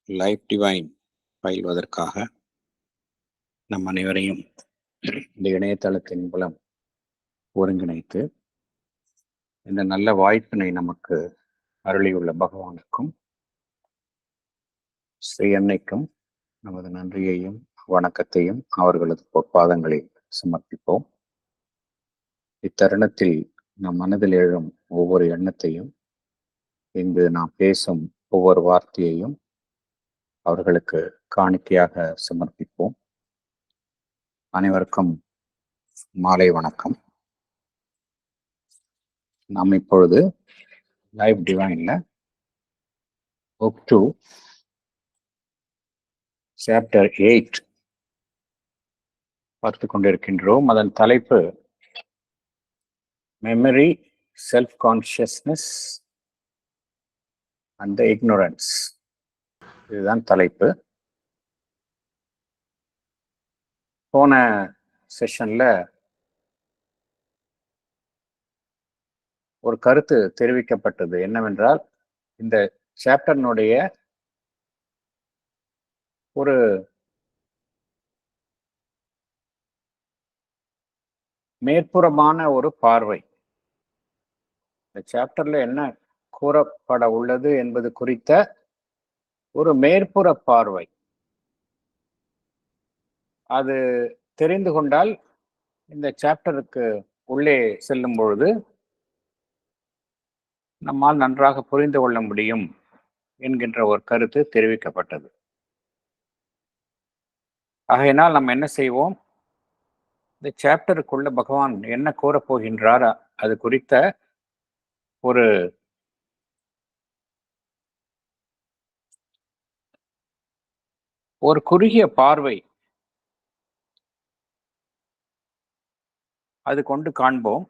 Life divine பயில்வதற்காக நம் அனைவரையும் இந்த இணையதளத்தின் மூலம் ஒருங்கிணைத்து இந்த நல்ல வாய்ப்பினை நமக்கு அருளியுள்ள பகவானுக்கும் ஸ்ரீ அன்னைக்கும் நமது நன்றியையும் வணக்கத்தையும் அவர்களது பொற்பாதங்களில் சமர்ப்பிப்போம். இத்தருணத்தில் நம் மனதில் எழும் ஒவ்வொரு எண்ணத்தையும், இங்கு நாம் பேசும் ஒவ்வொரு வார்த்தையையும் அவர்களுக்கு காணிக்கையாக சமர்ப்பிப்போம். அனைவருக்கும் மாலை வணக்கம். நாம் இப்பொழுது லைஃப் டிவைன்ல புக் 2 சாப்டர் 8 பார்த்து கொண்டிருக்கின்றோம். அதன் தலைப்பு memory, self consciousness and ignorance. இதுதான் தலைப்பு. போன செஷன்ல ஒரு கருத்து தெரிவிக்கப்பட்டது என்னவென்றால், இந்த சாப்டர்னுடைய ஒரு மேற்புறமான ஒரு பார்வை, இந்த சாப்டர்ல என்ன கூறப்பட உள்ளது என்பது குறித்த ஒரு மேற்புற பார்வை, அது தெரிந்து கொண்டால் இந்த சாப்டருக்கு உள்ளே செல்லும் பொழுது நம்மால் நன்றாக புரிந்து கொள்ள முடியும் என்கின்ற ஒரு கருத்து தெரிவிக்கப்பட்டது. ஆகையினால் நம்ம என்ன செய்வோம், இந்த சாப்டருக்குள்ள பகவான் என்ன கூறப் போகின்றார் அது குறித்த ஒரு குறுகிய பார்வை அது கொண்டு காண்போம்.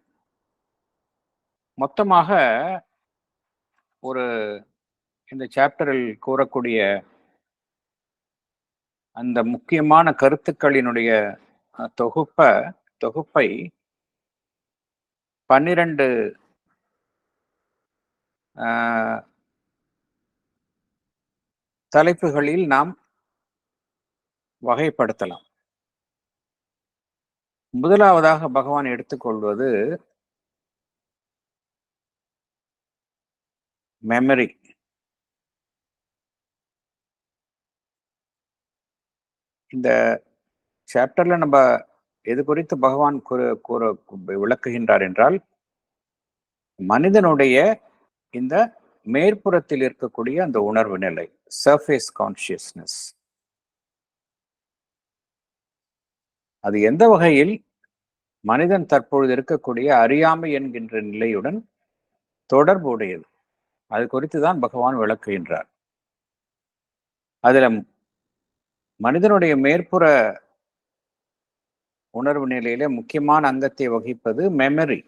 மொத்தமாக இந்த சாப்டரில் கூறக்கூடிய அந்த முக்கியமான கருத்துக்களினுடைய தொகுப்பை 12 தலைப்புகளில் நாம் வகைப்படுத்தலாம். முதலாவதாக பகவான் எடுத்துக்கொள்வது மெமரி. இந்த சாப்டர்ல நம்ம எது குறித்து பகவான் விளக்குகின்றார் என்றால், மனிதனுடைய இந்த மேற்புறத்தில் இருக்கக்கூடிய அந்த உணர்வு நிலை, சர்ஃபேஸ் கான்சியஸ்னஸ், அது எந்த வகையில் மனிதன் தற்பொழுது இருக்கக்கூடிய அறியாமை என்கின்ற நிலையுடன் தொடர்பு உடையது, அது குறித்து தான் பகவான் விளக்குகின்றார். அதுல மனிதனுடைய மேற்புற உணர்வு நிலையில முக்கியமான அங்கத்தை வகிப்பது மெமரி.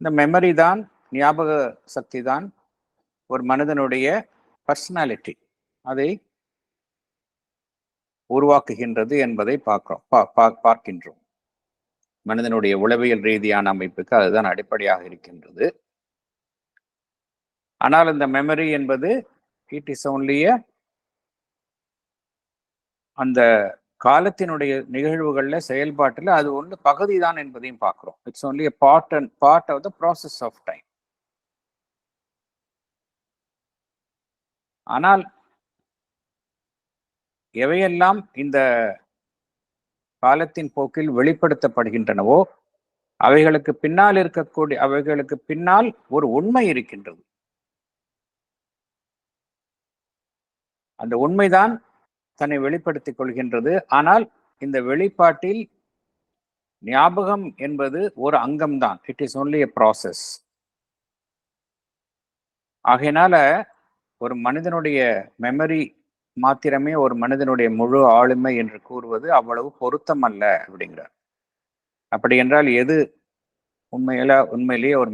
இந்த மெமரி தான், ஞாபக சக்தி தான் ஒரு மனிதனுடைய பர்சனாலிட்டி, அதை உருவாக்குகின்றது என்பதை பார்க்கின்றோம். மனிதனுடைய உளவியல் ரீதியான அமைப்புக்கு அதுதான் அடிப்படையாக இருக்கின்றது. ஆனால் இந்த மெமரி என்பது இட் இஸ் ஒன்லி அந்த காலத்தினுடைய நிகழ்வுகள்ல, செயல்பாட்டில் அது ஒன்று பகுதி தான் என்பதையும் பார்க்கிறோம். It's only part of the process of time. ஆனால் எவையெல்லாம் இந்த காலத்தின் போக்கில் வெளிப்படுத்தப்படுகின்றனவோ அவைகளுக்கு பின்னால் ஒரு உண்மை இருக்கின்றது. அந்த உண்மைதான் தன்னை வெளிப்படுத்திக் கொள்கின்றது. ஆனால் இந்த வெளிப்பாட்டில் ஞாபகம் என்பது ஒரு அங்கம்தான். It is only a process. ஆகையினால ஒரு மனிதனுடைய மெமரி மாத்திரமே ஒரு மனிதனுடைய முழு ஆளுமை என்று கூறுவது அவ்வளவு பொருத்தம் அல்ல அப்படிங்கிறார். அப்படி என்றால் எது உண்மையிலேயே ஒரு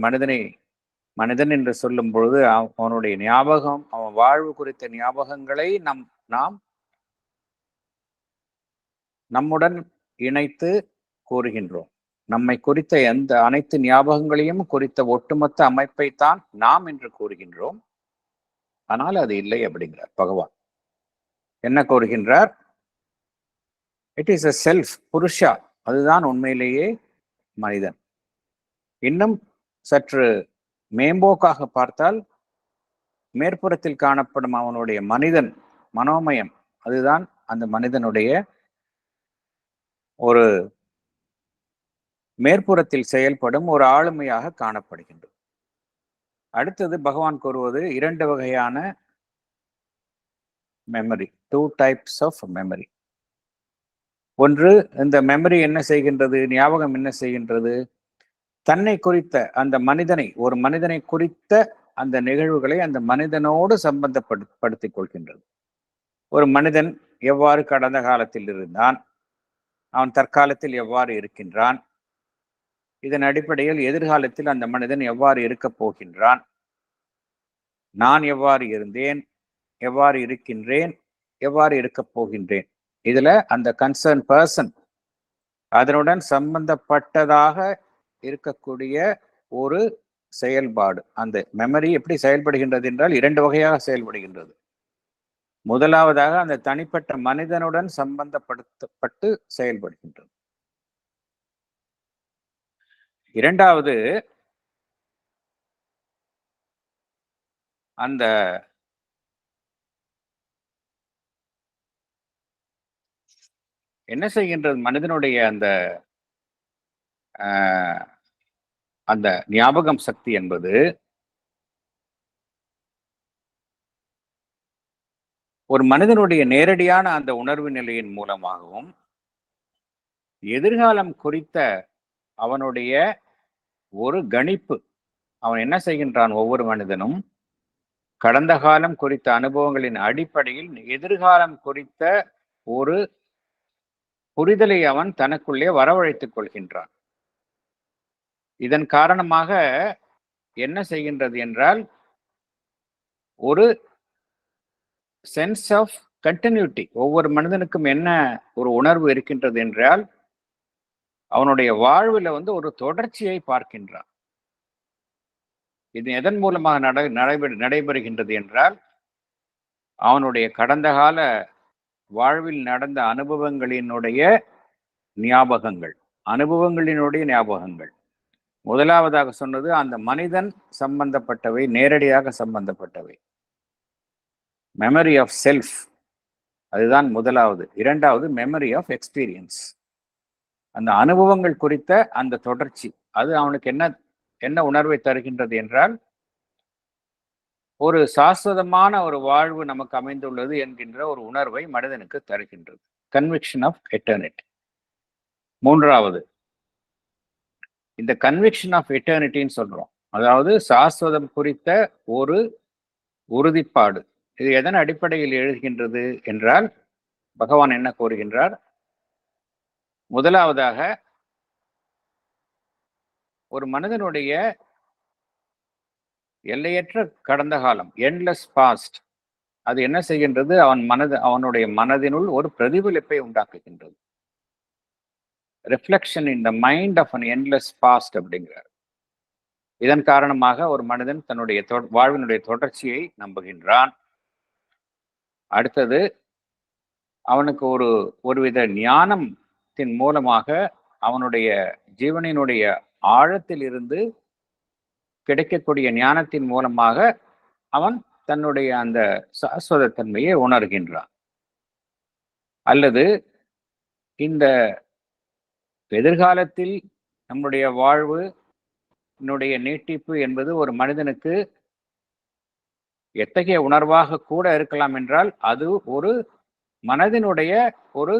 மனிதன் என்று சொல்லும் பொழுது அவனுடைய ஞாபகம், அவன் வாழ்வு குறித்த ஞாபகங்களை நாம் நம்முடன் இணைத்து கூறுகின்றோம். நம்மை குறித்த அனைத்து ஞாபகங்களையும் குறித்த ஒட்டுமொத்த அமைப்பைத்தான் நாம் என்று கூறுகின்றோம். ஆனால் அது இல்லை அப்படிங்கிறார் பகவான். என்ன கூறுகின்றார்? இட் இஸ் அ செல்ஃப், புருஷா, அதுதான் உண்மையிலேயே மனிதன். இன்னும் சற்று மேம்போக்காக பார்த்தால், மேற்புறத்தில் காணப்படும் அவனுடைய மனிதன் மனோமயம், அதுதான் அந்த மனிதனுடைய ஒரு மேற்புறத்தில் செயல்படும் ஒரு ஆளுமையாக காணப்படுகின்றது. அடுத்தது பகவான் கூறுவது 2 வகையான மெமரி, 2 டைப்ஸ் ஆஃப் மெமரி. ஒன்று, இந்த மெமரி என்ன செய்கின்றது, ஞாபகம் என்ன செய்கின்றது, தன்னை குறித்த அந்த மனிதனை, ஒரு மனிதனை குறித்த அந்த நிகழ்வுகளை அந்த மனிதனோடு சம்பந்தப்படுத்திக் கொள்கின்றது. ஒரு மனிதன் எவ்வாறு கடந்த காலத்தில் இருந்தான், அவன் தற்காலத்தில் எவ்வாறு இருக்கின்றான், இதன் அடிப்படையில் எதிர்காலத்தில் அந்த மனிதன் எவ்வாறு இருக்கப் போகின்றான், நான் எவ்வாறு இருந்தேன், எவ்வாறு இருக்கின்றேன், எவ்வாறு இருக்கப் போகின்றேன், இதுல அந்த கன்சர்ன் பர்சன் அதனுடன் சம்பந்தப்பட்டதாக இருக்கக்கூடிய ஒரு செயல்பாடு. அந்த மெமரி எப்படி செயல்படுகின்றது என்றால் 2 வகையாக செயல்படுகின்றது. முதலாவதாக அந்த தனிப்பட்ட மனிதனுடன் சம்பந்தப்படுத்தப்பட்டு செயல்படுகின்றது. இரண்டாவது, அந்த என்ன செய்கின்றது, மனிதனுடைய அந்த அந்த ஞாபகம் சக்தி என்பது ஒரு மனிதனுடைய நேரடியான அந்த உணர்வு நிலையின் மூலமாகவும், எதிர்காலம் குறித்த அவனுடைய ஒரு கணிப்பு, அவன் என்ன செய்கின்றான், ஒவ்வொரு மனிதனும் கடந்த காலம் குறித்த அனுபவங்களின் அடிப்படையில் எதிர்காலம் குறித்த ஒரு புரிதலை அவன் தனக்குள்ளே வரவழைத்துக் கொள்கின்றான். இதன் காரணமாக என்ன செய்கின்றது என்றால், ஒரு சென்ஸ் ஆஃப் கண்டினியூட்டி, ஒவ்வொரு மனிதனுக்கும் என்ன ஒரு உணர்வு இருக்கின்றது என்றால், அவனுடைய வாழ்வில் ஒரு தொடர்ச்சியை பார்க்கின்றான். இது எதன் மூலமாக நடைபெறுகின்றது என்றால், அவனுடைய கடந்த கால வாழ்வில் நடந்த அனுபவங்களினுடைய ஞாபகங்கள், அனுபவங்களினுடைய ஞாபகங்கள். முதலாவதாக சொன்னது அந்த மனிதன் சம்பந்தப்பட்டவை, நேரடியாக சம்பந்தப்பட்டவை, மெமரி ஆஃப் செல்ஃப், அதுதான் முதலாவது. இரண்டாவது மெமரி ஆஃப் எக்ஸ்பீரியன்ஸ், அந்த அனுபவங்கள் குறித்த அந்த தொடர்ச்சி. அது அவனுக்கு என்ன என்ன உணர்வை தருகின்றது என்றால், ஒரு சாஸ்வதமான ஒரு வாழ்வு நமக்கு அமைந்துள்ளது என்கின்ற ஒரு உணர்வை மனிதனுக்கு தருகின்றது. Conviction of eternity. மூன்றாவது, இந்த கன்விக்ஷன் ஆஃப் எட்டர்னிட்டின்னு சொல்றோம். அதாவது சாஸ்வதம் குறித்த ஒரு உறுதிப்பாடு. இது எதன் அடிப்படையில் எழுகின்றது என்றால், பகவான் என்ன கூறுகின்றார்? முதலாவதாக, ஒரு மனிதனுடைய எல்லையற்ற கடந்த காலம், எண்ட்லெஸ் பாஸ்ட், அது என்ன செய்கின்றது, அவனுடைய மனதினுள் ஒரு பிரதிபலிப்பை உண்டாக்குகின்றது. Reflection in the mind of an endless past அப்படிங்கிறார். இதன் காரணமாக ஒரு மனிதன் தன்னுடைய வாழ்வினுடைய தொடர்ச்சியை நம்புகின்றான். அடுத்தது, அவனுக்கு ஒருவித ஞானத்தின் மூலமாக அவனுடைய ஜீவனினுடைய ஆழத்தில் இருந்து கிடைக்கக்கூடிய ஞானத்தின் மூலமாக அவன் தன்னுடைய அந்த சாஸ்வத தன்மையை உணர்கின்றான். அல்லது இந்த எதிர்காலத்தில் நம்முடைய வாழ்வு நீட்டிப்பு என்பது ஒரு மனிதனுக்கு எத்தகைய உணர்வாக கூட இருக்கலாம் என்றால், அது ஒரு மனதினுடைய ஒரு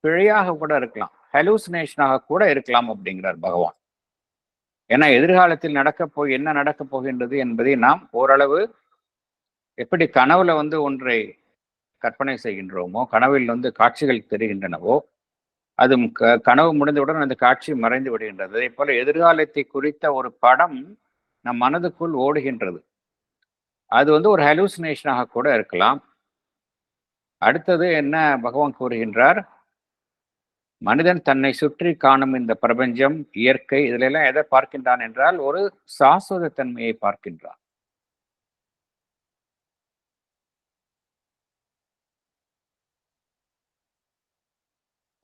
பிழையாக கூட இருக்கலாம், ஹலூசினேஷனாக கூட இருக்கலாம் அப்படிங்கிறார் பகவான். ஏன்னா எதிர்காலத்தில் என்ன நடக்கப் போகின்றது என்பதை நாம் ஓரளவு, எப்படி கனவுல ஒன்றை கற்பனை செய்கின்றோமோ, கனவில் காட்சிகள் தெரிகின்றனவோ, அது கனவு முடிந்தவுடன் அந்த காட்சி மறைந்து விடுகின்றது. அதே போல எதிர்காலத்தை குறித்த ஒரு படம் நம் மனதுக்குள் ஓடுகின்றது. அது ஒரு ஹலூசினேஷனாக கூட இருக்கலாம். அடுத்தது என்ன பகவான் கூறுகின்றார்? மனிதன் தன்னை சுற்றி காணும் இந்த பிரபஞ்சம், இயற்கை, இதுல எல்லாம் எதை பார்க்கின்றான் என்றால், ஒரு சாஸ்வத தன்மையை பார்க்கின்றான்.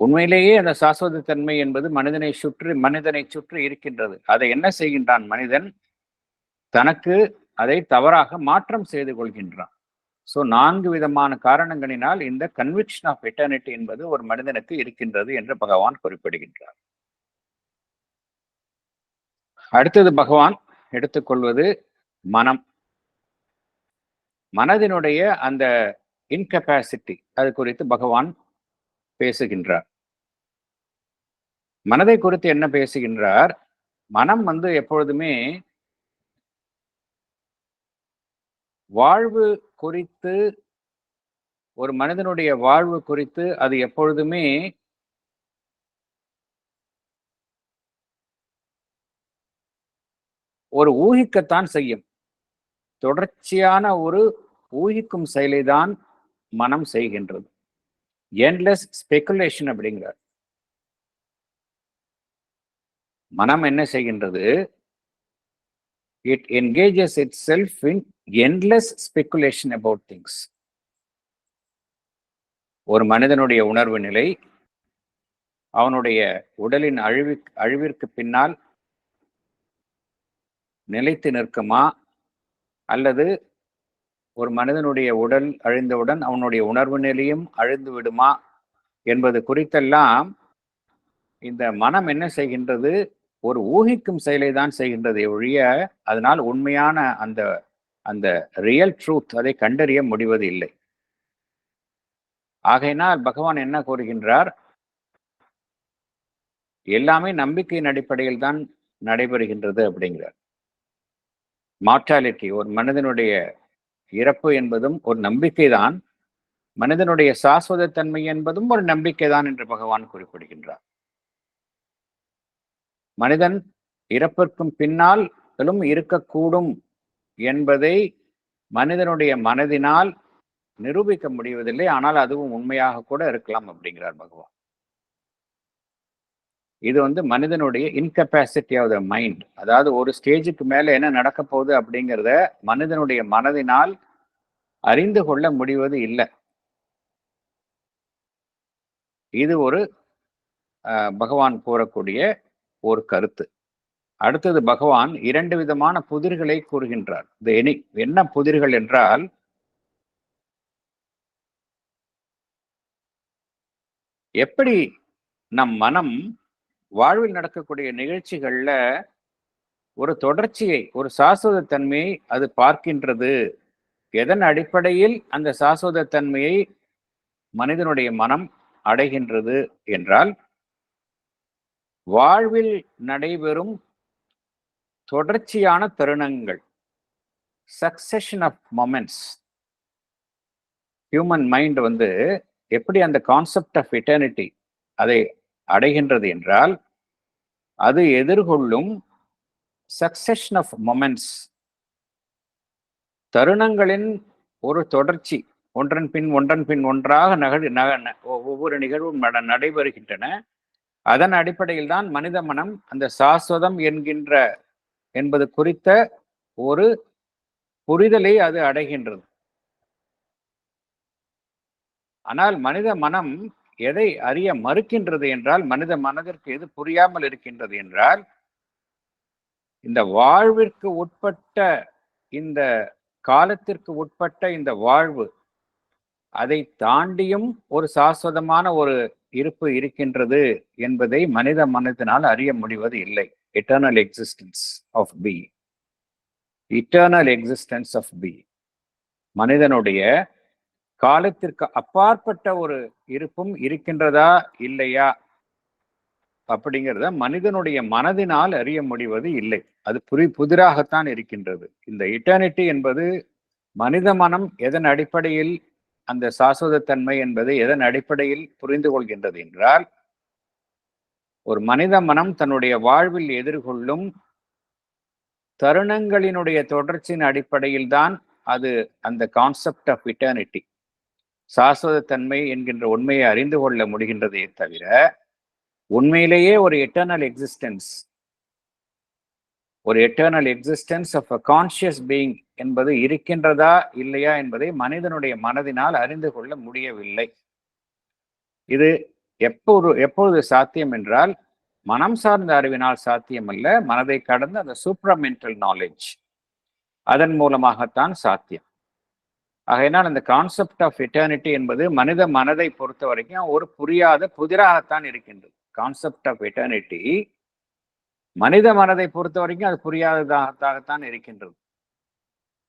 உண்மையிலேயே அந்த சாஸ்வத தன்மை என்பது மனிதனை சுற்றி இருக்கின்றது. அதை என்ன செய்கின்றான் மனிதன்? தனக்கு அதை தவறாக மாற்றம் செய்து கொள்கின்றான். ஸோ 4 விதமான காரணங்களினால் இந்த கன்விக்ஷன் ஆஃப் எட்டர்னிட்டி என்பது ஒரு மனிதனுக்கு இருக்கின்றது என்று பகவான் குறிப்பிடுகின்றார். அடுத்தது பகவான் எடுத்துக்கொள்வது மனம். மனதினுடைய அந்த இன்கெப்பாசிட்டி அது குறித்து பகவான் பேசுகின்றார். மனதை குறித்து என்ன பேசுகின்றார்? மனம் எப்பொழுதுமே வாழ்வு குறித்து, ஒரு மனிதனுடைய வாழ்வு குறித்து அது எப்பொழுதுமே ஒரு ஊகிக்கத்தான் செய்யும். தொடர்ச்சியான ஒரு ஊகிக்கும் செயலை தான் மனம் செய்கின்றது. எண்ட்லெஸ் ஸ்பெகுலேஷன் அப்படிங்கிறார். மனம் என்ன செய்கின்றது? It engages it self in endless speculation about things. ஒரு மனிதனுடைய உணர்வு நிலை, அவனுடைய உடலின் அழிவிற்கு பின்னால் நிலைத்து நிற்குமா, அல்லது ஒரு மனிதனுடைய உடல் அழிந்தவுடன் அவனுடைய உணர்வு நிலையும் அழிந்து விடுமா என்பது குறித்தெல்லாம் இந்த மனம் என்ன செய்கின்றது? ஒரு ஊகிக்கும் செயலை தான் செய்கின்றதை ஒழிய அதனால் உண்மையான அந்த அந்த ரியல் ட்ரூத் அதை கண்டறிய முடிவது இல்லை. ஆகையினால் பகவான் என்ன கூறுகின்றார்? எல்லாமே நம்பிக்கையின் அடிப்படையில் தான் நடைபெறுகின்றது அப்படிங்கிறார். மார்டாலிட்டி, ஒரு மனிதனுடைய இறப்பு என்பதும் ஒரு நம்பிக்கை தான், மனிதனுடைய சாஸ்வத தன்மை என்பதும் ஒரு நம்பிக்கை தான் என்று பகவான் குறிப்பிடுகின்றார். மனிதன் இறப்பிற்கும் பின்னாலும் இருக்கக்கூடும் என்பதை மனிதனுடைய மனதினால் நிரூபிக்க முடிவதில்லை. ஆனால் அதுவும் உண்மையாக கூட இருக்கலாம் அப்படிங்கிறார் பகவான். இது மனிதனுடைய இன்கெப்பாசிட்டி ஆஃப் த மைண்ட். அதாவது ஒரு ஸ்டேஜுக்கு மேல என்ன நடக்க போகுது அப்படிங்கிறத மனிதனுடைய மனதினால் அறிந்து கொள்ள முடிவது இல்லை. இது ஒரு பகவான் கூறக்கூடிய ஒரு கருத்து. அடுத்தது பகவான் 2 விதமான புதிர்களை கூறுகின்றார். என்ன புதிர்கள் என்றால், எப்படி நம் மனம் வாழ்வில் நடக்கக்கூடிய நிகழ்ச்சிகள்ல ஒரு தொடர்ச்சியை, ஒரு சாஸ்வத தன்மையை அது பார்க்கின்றது. எதன் அடிப்படையில் அந்த சாஸ்வத தன்மையை மனிதனுடைய மனம் அடைகின்றது என்றால், வாழ்வில் நடைபெறும் தொடர்ச்சியான தருணங்கள், succession of moments. Human mind எப்படி அந்த கான்செப்ட் ஆஃப் எட்டர்னிட்டி அதை அடைகின்றது என்றால், அது எதிர்கொள்ளும் சக்சஷன் ஆஃப் மொமெண்ட்ஸ், தருணங்களின் ஒரு தொடர்ச்சி, ஒன்றன் பின் ஒன்றாக ஒவ்வொரு நிகழ்வும் நடைபெறுகின்றன. அதன் அடிப்படையில் தான் மனித மனம் அந்த சாஸ்வதம் என்பது குறித்த ஒரு புரிதலை அது அடைகின்றது. ஆனால் மனித மனம் எதை அறிய மறுக்கின்றது என்றால், மனித மனதிற்கு எது புரியாமல் இருக்கின்றது என்றால், இந்த வாழ்விற்கு உட்பட்ட, இந்த காலத்திற்கு உட்பட்ட இந்த வாழ்வு, அதை தாண்டியும் ஒரு சாஸ்வதமான ஒரு இருப்பு இருக்கின்றது என்பதை மனித மனத்தினால் அறிய முடிவது இல்லை. Eternal existence of be, eternal existence of be, மனிதனுடைய காலத்திற்கு அப்பாற்பட்ட ஒரு இருப்பும் இருக்கின்றதா இல்லையா அப்படிங்கிறத மனிதனுடைய மனதினால் அறிய முடிவது இல்லை. அது புதிராகத்தான் இருக்கின்றது. இந்த இட்டர்னிட்டி என்பது மனித மனம் எதன் அடிப்படையில், அந்த சாஸ்வதத்தன்மை என்பதை எதன் அடிப்படையில் புரிந்து கொள்கின்றது என்றால், ஒரு மனித மனம் தன்னுடைய வாழ்வில் எதிர்கொள்ளும் தருணங்களினுடைய தொடர்ச்சியின் அடிப்படையில் தான் அது அந்த கான்செப்ட் ஆஃப் இட்டர்னிட்டி, சாஸ்வதத்தன்மை என்கின்ற உண்மையை அறிந்து கொள்ள முடிகின்றதே தவிர, உண்மையிலேயே ஒரு எட்டர்னல் எக்ஸிஸ்டன்ஸ், ஒரு eternal existence of a conscious being என்பது இருக்கின்றதா இல்லையா என்பதை மனிதனுடைய மனதினால் அறிந்து கொள்ள முடியவில்லை. இது எப்பொழுது சாத்தியம் என்றால் மனம் சார்ந்த அறிவினால் சாத்தியம் அல்ல, மனதை கடந்த அந்த சூப்ரமென்டல் நாலேஜ் அதன் மூலமாகத்தான் சாத்தியம். ஆகையினால் இந்த கான்செப்ட் ஆஃப் எட்டர்னிட்டி என்பது மனித மனதை பொறுத்த வரைக்கும் ஒரு புரியாத புதிராகத்தான் இருக்கின்றது. கான்செப்ட் ஆஃப் எட்டர்னிட்டி மனித மனதை பொறுத்த வரைக்கும் அது புரியாததாகத்தான் இருக்கின்றது.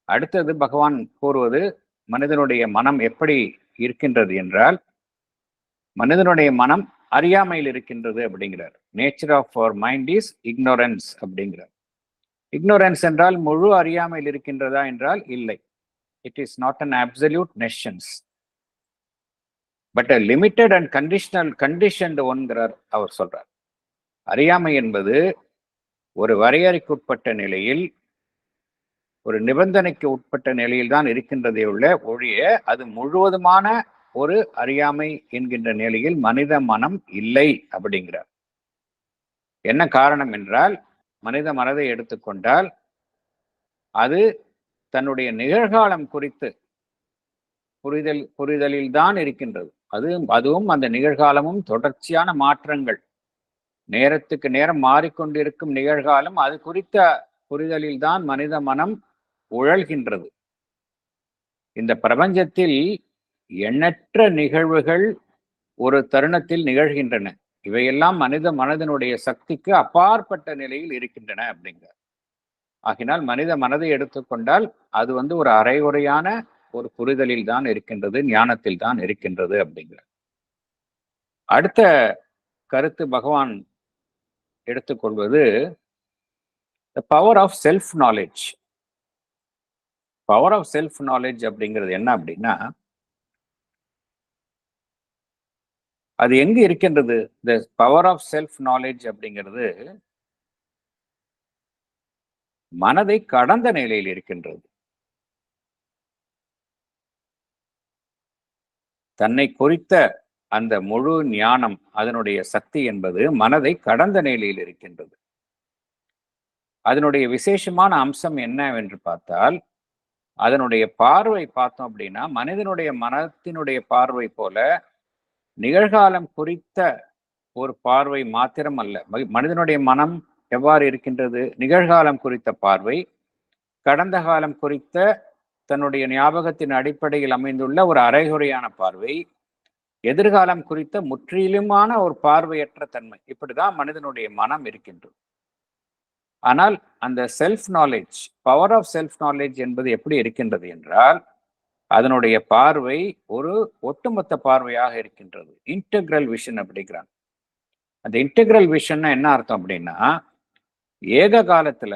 அடுத்தது பகவான் கூறுவது மனிதனுடைய மனம் எப்படி இருக்கின்றது என்றால், மனிதனுடைய மனம் அறியாமையில் இருக்கின்றது அப்படிங்கிறார். Nature of our mind is ignorance அப்படிங்கிறார். இக்னோரன்ஸ் என்றால் முழு அறியாமையில் இருக்கின்றதா என்றால் இல்லை. It is not an absolute nescience but a limited and conditioned ஒன்கிறார் அவர் சொல்றார். அறியாமை என்பது ஒரு வரையறைக்குட்பட்ட நிலையில், ஒரு நிபந்தனைக்கு உட்பட்ட நிலையில் தான் இருக்கின்றதே ஒழிய அது முழுவதுமான ஒரு அறியாமை என்கின்ற நிலையில் மனித மனம் இல்லை அப்படிங்கிறார். என்ன காரணம் என்றால், மனித மனதை எடுத்துக்கொண்டால் அது தன்னுடைய நிகழ்காலம் குறித்து புரிதலில் தான் இருக்கின்றது. அதுவும் அந்த நிகழ்காலமும் தொடர்ச்சியான மாற்றங்கள், நேரத்துக்கு நேரம் மாறிக்கொண்டிருக்கும் நிகழ்காலம், அது குறித்த புரிதலில் தான் மனித மனம் உழல்கின்றது. இந்த பிரபஞ்சத்தில் எண்ணற்ற நிகழ்வுகள் ஒரு தருணத்தில் நிகழ்கின்றன. இவையெல்லாம் மனித மனதினுடைய சக்திக்கு அப்பாற்பட்ட நிலையில் இருக்கின்றன அப்படிங்கிறார். ஆகினால் மனித மனதை எடுத்துக்கொண்டால் அது ஒரு அரைகுறையான ஒரு புரிதலில் தான் இருக்கின்றது, ஞானத்தில் தான் இருக்கின்றது அப்படிங்கிறார். அடுத்த கருத்து பகவான் எடுத்துக்கொள்வது power of self knowledge. Power of self knowledge அப்படிங்கிறது என்ன அப்படின்னா, அது எங்க இருக்கின்றது? The power of self knowledge அப்படிங்கிறது மனதை கடந்த நிலையில் இருக்கின்றது. தன்னை குறித்த அந்த முழு ஞானம், அதனுடைய சக்தி என்பது மனதை கடந்த நிலையில் இருக்கின்றது. அதனுடைய விசேஷமான அம்சம் என்னவென்று பார்த்தால், அதனுடைய பார்வை பார்த்தோம் அப்படின்னா, மனிதனுடைய மனத்தினுடைய பார்வை போல நிகழ்காலம் குறித்த ஒரு பார்வை மாத்திரம் அல்ல. மனிதனுடைய மனம் எவ்வாறு இருக்கின்றது? நிகழ்காலம் குறித்த பார்வை, கடந்த காலம் குறித்த தன்னுடைய ஞாபகத்தின் அடிப்படையில் அமைந்துள்ள ஒரு அரைகுறையான பார்வை, எதிர்காலம் குறித்த முற்றிலுமான ஒரு பார்வையற்ற தன்மை, இப்படிதான் மனிதனுடைய மனம் இருக்கின்றது. ஆனால் அந்த self knowledge, power of self knowledge என்பது எப்படி இருக்கின்றது என்றால், அதனுடைய பார்வை ஒரு ஒட்டுமொத்த பார்வையாக இருக்கின்றது. இன்டெக்ரல் விஷன் அப்படிங்கிறாங்க. அந்த இன்டெக்ரல் விஷன் என்ன அர்த்தம் அப்படின்னா, ஏக காலத்துல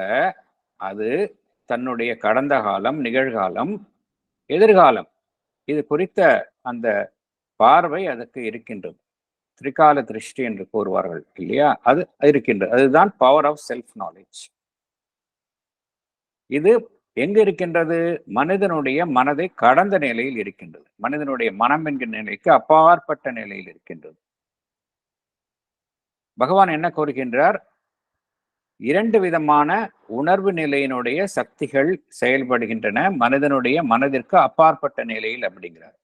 அது தன்னுடைய கடந்த காலம், நிகழ்காலம், எதிர்காலம் இது குறித்த அந்த பார்வை அதுக்கு இருக்கின்றது. திரிகால திருஷ்டி என்று கூறுவார்கள் இல்லையா? அது இருக்கின்றது. அதுதான் பவர் ஆஃப் செல்ஃப் நாலேஜ். இது எங்க இருக்கின்றது? மனிதனுடைய மனதை கடந்த நிலையில் இருக்கின்றது. மனிதனுடைய மனம் என்கிற நிலைக்கு அப்பாற்பட்ட நிலையில் இருக்கின்றது. பகவான் என்ன கூறுகின்றார்? 2 விதமான உணர்வு நிலையினுடைய சக்திகள் செயல்படுகின்றன மனிதனுடைய மனதிற்கு அப்பாற்பட்ட நிலையில் அப்படிங்கிறார்.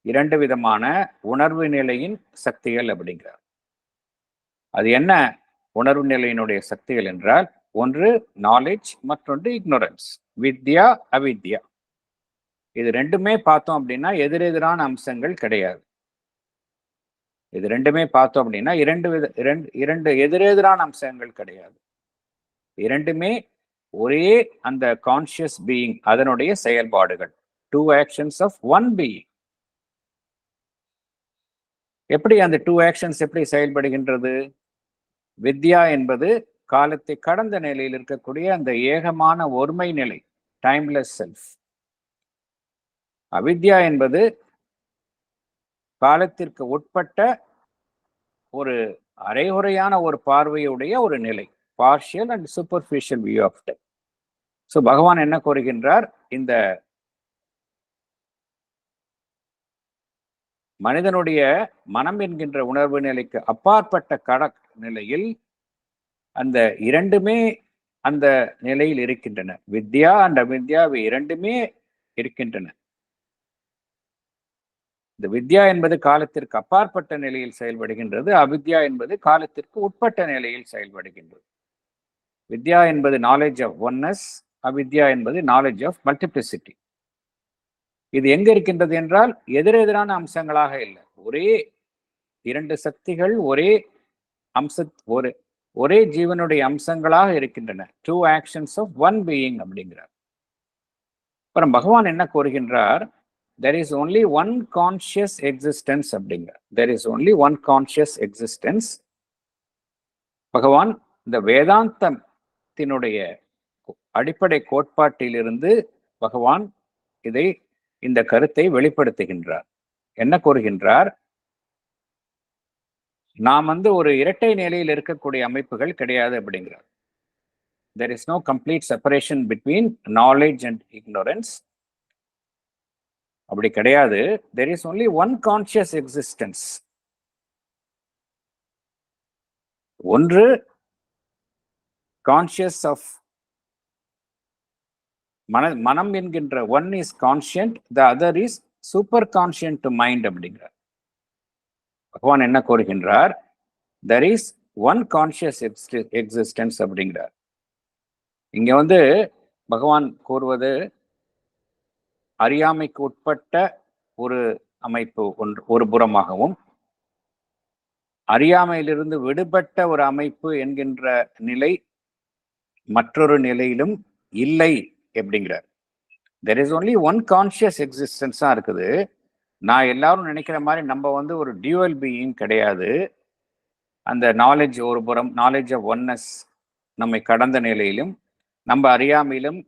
2 விதமான உணர்வு நிலையின் சக்திகள் அப்படிங்கிறார். அது என்ன உணர்வு நிலையினுடைய சக்திகள் என்றால், ஒன்று நாலேஜ், மற்றொன்று இக்னோரன்ஸ். வித்யா, அவித்யா. இது ரெண்டுமே பார்த்தோம் அப்படின்னா எதிரெதிரான அம்சங்கள் கிடையாது. இது ரெண்டுமே பார்த்தோம் அப்படின்னா இரண்டு எதிரெதிரான அம்சங்கள் கிடையாது. இரண்டுமே ஒரே அந்த கான்சியஸ் பீயிங், அதனுடைய செயல்பாடுகள். 2 ஆக்ஷன்ஸ் ஆஃப் 1 பீயிங். எப்படி அந்த 2 ஆக்ஷன்ஸ் எப்படி செயல்படுகின்றது? வித்யா என்பது காலத்தை கடந்த நிலையில் இருக்கக்கூடிய அந்த ஏகமான ஒருமை நிலை, டைம்லெஸ் செல்ஃப். அவித்யா என்பது காலத்திற்கு உட்பட்ட ஒரு அரைகுறையான ஒரு பார்வையுடைய ஒரு நிலை, partial and superficial view of time. So Bhagavan என்ன கூறுகின்றார்? இந்த மனிதனுடைய மனம் என்கின்ற உணர்வு நிலைக்கு அப்பாற்பட்ட நிலையில் அந்த இரண்டுமே அந்த நிலையில் இருக்கின்றன. வித்யா அண்ட் அவித்யா இரண்டுமே இருக்கின்றன. இந்த வித்யா என்பது காலத்திற்கு அப்பாற்பட்ட நிலையில் செயல்படுகின்றது, அவித்யா என்பது காலத்திற்கு உட்பட்ட நிலையில் செயல்படுகின்றது. வித்யா என்பது நாலேஜ் ஆஃப் ஒன்னஸ், அவித்யா என்பது நாலேஜ் ஆஃப் மல்டிப்ளிசிட்டி. இது எங்க இருக்கின்றது என்றால் எதிரெதிரான அம்சங்களாக இல்லை, ஒரே இரண்டு சக்திகள் ஒரே ஒரே ஜீவனுடைய அம்சங்களாக இருக்கின்றன. Two actions of one being அப்படிங்கிறார். அப்புறம் பகவான் என்ன கூறுகின்றார்? there is only one conscious existence அப்படிங்கிறார். there is only one conscious existence. பகவான் இந்த வேதாந்தத்தினுடைய அடிப்படை கோட்பாட்டிலிருந்து பகவான் இந்த கருத்தை வெளிப்படுத்துகின்றார். என்ன கூறுகின்றார்? நாம் ஒரு இரட்டை நிலையில் இருக்கக்கூடிய அமைப்புகள் கிடையாது அப்படிங்கிறார். there is no complete separation between knowledge and ignorance. அப்படி கிடையாது. there is only one conscious existence. ஒன்று கான்சியஸ் ஆஃப் மனம் என்கின்ற one is conscient, the other is super conscient to mind அப்படிங்கிறார். பகவான் என்ன கூறுகின்றார்? there is one conscious existence அப்படிங்கிறார். இங்க பகவான் கூறுவது அறியாமைக்கு உட்பட்ட ஒரு அமைப்பு ஒரு புறமாகவும், அறியாமையிலிருந்து விடுபட்ட ஒரு அமைப்பு என்கின்ற நிலை மற்றொரு நிலையிலும் இல்லை அப்படிங்கிறார். there is only one conscious existence தான் இருக்குது. நான் எல்லாரும் நினைக்கிற மாதிரி நம்ம ஒரு டியூவல் பீயிங் கிடையாது. அந்த நாலேஜ் ஒரு புறம், நாலேஜ் ஆஃப் ஒன்னஸ் நம்மை கடந்த நிலையிலும் நம்ம அறியாமையிலும்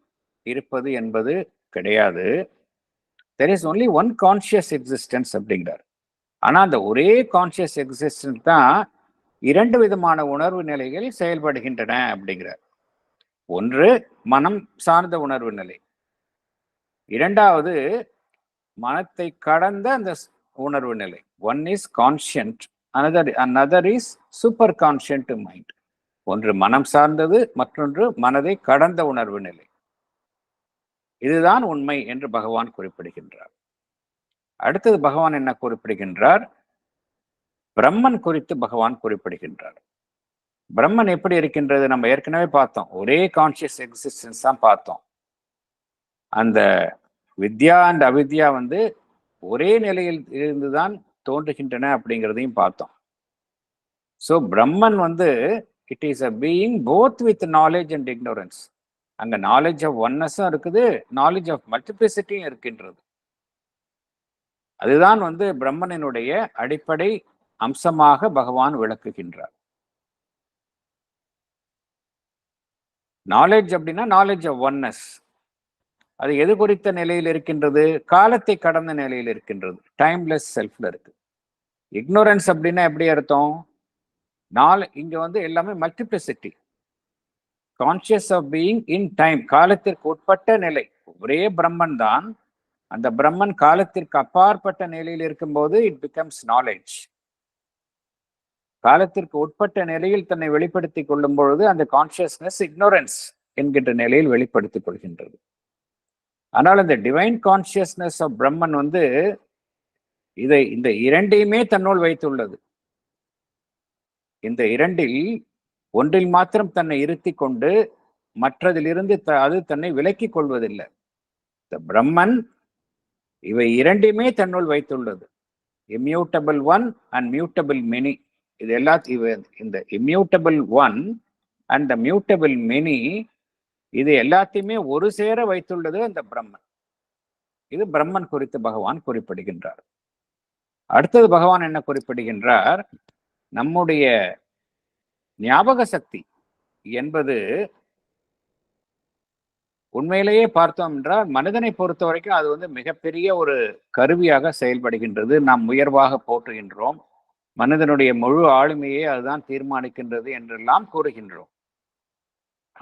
இருப்பது என்பது கிடையாது. there is only one conscious existence அப்படிங்கிறார். ஆனா அந்த ஒரே கான்சியஸ் எக்ஸிஸ்டன்ஸ் தான் இரண்டு விதமான உணர்வு நிலைகள் செயல்படுகின்றன அப்படிங்கிறார். ஒன்று மனம் சார்ந்த உணர்வு நிலை, இரண்டாவது மனத்தை கடந்த அந்த உணர்வு நிலை. One is conscient, another is super conscient mind. ஒன்று மனம் சார்ந்தது, மற்றொன்று மனதை கடந்த உணர்வு நிலை. இதுதான் உண்மை என்று பகவான் குறிப்பிடுகின்றார். அடுத்தது பகவான் என்ன குறிப்பிடுகின்றார்? பிரம்மன் குறித்து பகவான் குறிப்பிடுகின்றார். பிரம்மன் எப்படி இருக்கின்றது? நம்ம ஏற்கனவே பார்த்தோம், ஒரே கான்சியஸ் எக்ஸிஸ்டன்ஸ் தான் பார்த்தோம். அந்த வித்யா அண்ட் அவித்யா ஒரே நிலையில் இருந்துதான் தோன்றுகின்றன அப்படிங்கிறதையும் பார்த்தோம். So Brahman it is a being both with knowledge and ignorance. அங்க நாலேஜ் ஆஃப் ஒன்னஸும் இருக்குது, நாலேஜ் ஆஃப் மல்டிப்ளிசிட்டியும் இருக்கின்றது. அதுதான் பிரம்மனினுடைய அடிப்படை அம்சமாக பகவான் விளக்குகின்றார். நாலேஜ் அப்படின்னா நாலேஜ் ஆஃப் ஒன்னஸ். அது எது குறித்த நிலையில் இருக்கின்றது? காலத்தை கடந்த நிலையில் இருக்கின்றது, டைம்லெஸ் செல்ஃப்ல இருக்கு. இக்னோரன்ஸ் அப்படின்னா எப்படி அர்த்தம்? இங்க எல்லாமே multiplicity. Conscious of being in time, காலத்திற்கு உட்பட்ட நிலை. ஒரே பிரம்மன் தான். அந்த பிரம்மன் காலத்திற்கு அப்பாற்பட்ட நிலையில் இருக்கும்போது இட் பிகம்ஸ் நாலேஜ். காலத்திற்கு உட்பட்ட நிலையில் தன்னை வெளிப்படுத்திக் கொள்ளும் பொழுது அந்த கான்சியஸ்னஸ் இக்னோரன்ஸ் என்கின்ற நிலையில் வெளிப்படுத்திக் கொள்கின்றது. ஆனால் இந்த டிவைன் கான்சியஸ்னஸ் ஆஃப் பிரம்மன் இந்த இரண்டையுமே தன்னுள் வைத்துள்ளது. இந்த இரண்டில் ஒன்றில் மாத்திரம் தன்னை இருத்தி கொண்டு மற்றதிலிருந்து அது தன்னை விலக்கிக் கொள்வதில்லை. இந்த பிரம்மன் இவை இரண்டுமே தன்னுள் வைத்துள்ளது. Immutable one and mutable many. இது எல்லாத்தையும் இந்த immutable one and the mutable many, இது எல்லாத்தையுமே ஒரு சேர வைத்துள்ளது அந்த பிரம்மன். இது பிரம்மன் குறித்து பகவான் குறிப்பிடுகின்றார். அடுத்தது பகவான் என்ன குறிப்பிடுகின்றார்? நம்முடைய ஞாபக சக்தி என்பது உண்மையிலேயே பார்த்தோம் என்றால் மனிதனை பொறுத்த வரைக்கும் அது மிகப்பெரிய ஒரு கருவியாக செயல்படுகின்றது. நாம் உயர்வாக போற்றுகின்றோம். மனிதனுடைய முழு ஆளுமையை அதுதான் தீர்மானிக்கின்றது என்றெல்லாம் கூறுகின்றோம்.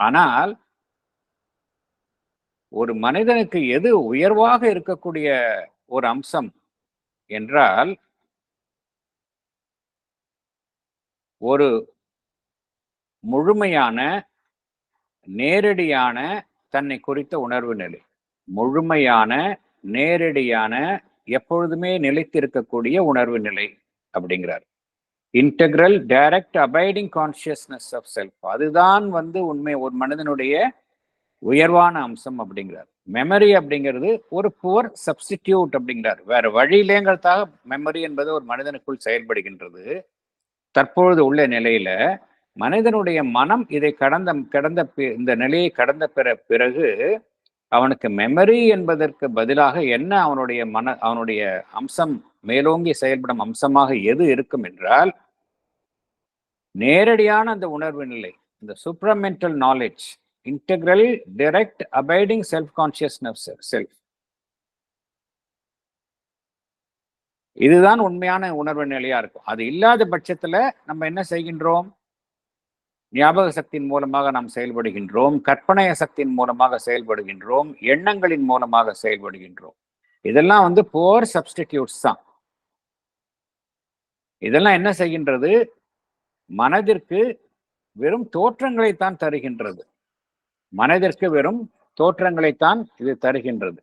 ஆனால் ஒரு மனிதனுக்கு எது உயர்வாக இருக்கக்கூடிய ஒரு அம்சம் என்றால் ஒரு முழுமையான நேரடியான தன்னை குறித்த உணர்வு நிலை. முழுமையான நேரடியான எப்பொழுதுமே நிலைத்திருக்கக்கூடிய உணர்வு நிலை அப்படிங்கிறார். Integral direct abiding consciousness of self, அதுதான் உண்மை ஒரு மனிதனுடைய உயர்வான அம்சம் அப்படிங்கிறார். மெமரி அப்படிங்கிறது ஒரு புவர் சப்ஸ்டிடியூட் அப்படிங்கிறார். வேற வழியிலேங்கிறதாக மெமரி என்பது ஒரு மனிதனுக்குள் செயல்படுகின்றது. தற்பொழுது உள்ள நிலையில மனிதனுடைய மனம் இதை கடந்த இந்த நிலையை கடந்த பிறகு அவனுக்கு மெமரி என்பதற்கு பதிலாக என்ன அவனுடைய அம்சம் மேலோங்கி செயல்படும் அம்சமாக எது இருக்கும் என்றால், நேரடியான அந்த உணர்வு நிலை, இந்த supramental knowledge, integral direct abiding self consciousness self, இதுதான் உண்மையான உணர்வு நிலையா இருக்கும். அது இல்லாத பட்சத்துல நம்ம என்ன செய்கின்றோம்? ஞாபக சக்தியின் மூலமாக நாம் செயல்படுகின்றோம், கற்பனை சக்தியின் மூலமாக செயல்படுகின்றோம், எண்ணங்களின் மூலமாக செயல்படுகின்றோம். இதெல்லாம் புவர் சப்ஸ்டிடியூட்ஸ் தான். இதெல்லாம் என்ன செய்கின்றது? மனதிற்கு வெறும் தோற்றங்களைத்தான் தருகின்றது. மனதிற்கு வெறும் தோற்றங்களைத்தான் இது தருகின்றது.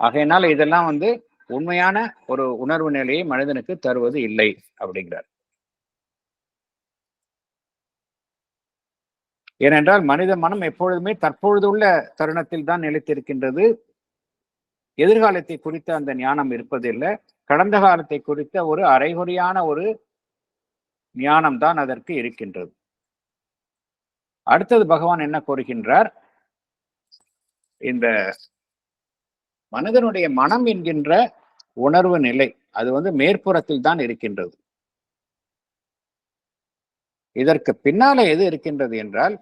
ஆகையினால இதெல்லாம் உண்மையான ஒரு உணர்வு நிலையை மனிதனுக்கு தருவது இல்லை அப்படிங்கிறார். ஏனென்றால் மனித மனம் எப்பொழுதுமே தற்பொழுது உள்ள தருணத்தில் தான் நிலைத்திருக்கின்றது. எதிர்காலத்தை குறித்த அந்த ஞானம் இருப்பதில்லை. கடந்த காலத்தை குறித்த ஒரு அரைகுறையான ஒரு ஞானம் தான் அதற்கு இருக்கின்றது. அடுத்தது பகவான் என்ன கூறுகின்றார்? இந்த மனிதனுடைய மனம் என்கின்ற உணர்வு நிலை அது மேற்புறத்தில் தான் இருக்கின்றது. இதற்கு பின்னால எது இருக்கின்றது என்றால்,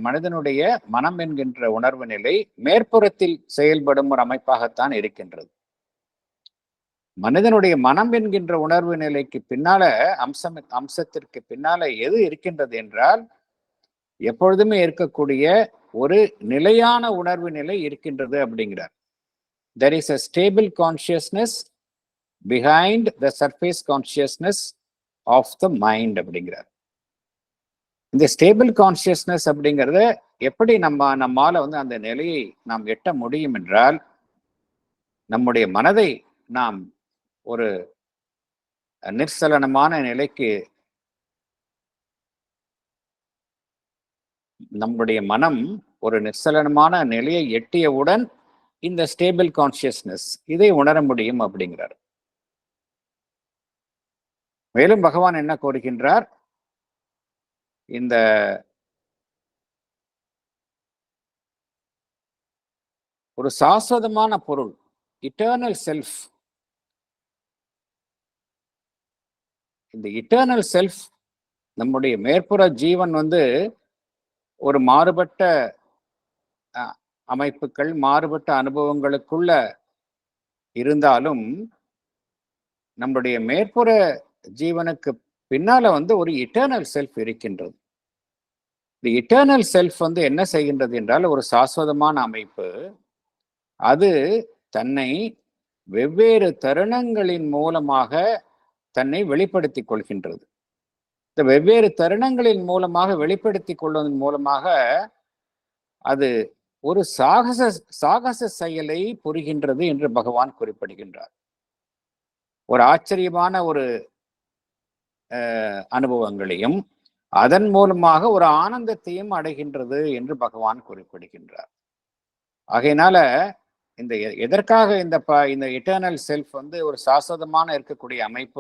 மனிதனுடைய மனம் என்கின்ற உணர்வு நிலை மேற்புறத்தில் செயல்படும் ஒரு அமைப்பாகத்தான் இருக்கின்றது. மனிதனுடைய மனம் என்கின்ற உணர்வு நிலைக்கு பின்னால அம்சத்திற்கு பின்னால எது இருக்கின்றது என்றால், எப்பொழுதுமே இருக்கக்கூடிய ஒரு நிலையான உணர்வு நிலை இருக்கின்றது அப்படிங்கிறார். There is a stable consciousness behind the surface consciousness of the mind அப்படிங்கிறார். இந்த ஸ்டேபிள் கான்சியஸ்னஸ் அப்படிங்கிறத எப்படி நம்மால அந்த நிலையை நாம் எட்ட முடியும் என்றால், நம்முடைய மனதை நாம் ஒரு நிர்சலனமான நிலைக்கு, நம்முடைய மனம் ஒரு நிர்சலனமான நிலையை எட்டியவுடன் இந்த ஸ்டேபிள் கான்சியஸ்னஸ் இதை உணர முடியும் அப்படிங்கிறார். மேலும் பகவான் என்ன கூறுகின்றார்? இந்த ஒரு சாஸ்வதமான பொருள், இட்டர்னல் செல்ஃப், இந்த இட்டர்னல் செல்ஃப், நம்முடைய மேற்புற ஜீவன் ஒரு மாறுபட்ட அமைப்புகள், மாறுபட்ட அனுபவங்களுக்குள்ள இருந்தாலும், நம்முடைய மேற்புற ஜீவனுக்கு பின்னால ஒரு இட்டர்னல் செல்ஃப் இருக்கின்றது. இந்த இட்டர்னல் செல்ஃப் என்ன செய்கின்றது என்றால், ஒரு சாஸ்வதமான அமைப்பு. அது தன்னை வெவ்வேறு தருணங்களின் மூலமாக தன்னை வெளிப்படுத்திக் கொள்கின்றது. இந்த வெவ்வேறு தருணங்களின் மூலமாக வெளிப்படுத்திக் கொள்வதன் மூலமாக அது ஒரு சாகச செயலை புரிகின்றது என்று பகவான் குறிப்பிடுகின்றார். ஒரு ஆச்சரியமான ஒரு அனுபவங்களையும் அதன் மூலமாக ஒரு ஆனந்தத்தையும் அடைகின்றது என்று பகவான் குறிப்பிடுகின்றார். ஆகையினால இந்த எதற்காக இந்த இட்டர்னல் செல்ஃப் ஒரு சாஸ்வதமான இருக்கக்கூடிய அமைப்பு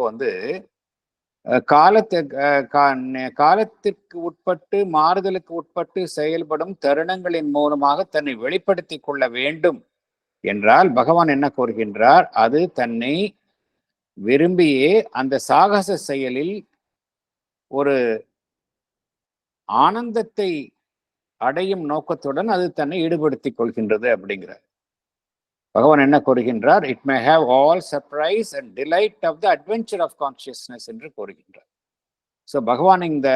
காலத்திற்கு உட்பட்டு, மாறுதலுக்கு உட்பட்டு செயல்படும் தருணங்களின் மூலமாக தன்னை வெளிப்படுத்தி கொள்ள வேண்டும் என்றால், பகவான் என்ன கூறுகின்றார்? அது தன்னை விரும்பியே அந்த சாகச செயலில் ஒரு ஆனந்தத்தை அடையும் நோக்கத்துடன் அது தன்னை ஈடுபடுத்திக் கொள்கின்றது அப்படிங்கிறார். பகவான் என்ன கூறுகின்றார்? It may have all surprise and delight of the adventure of consciousness என்று கூறுகின்றார். ஸோ பகவான் இந்த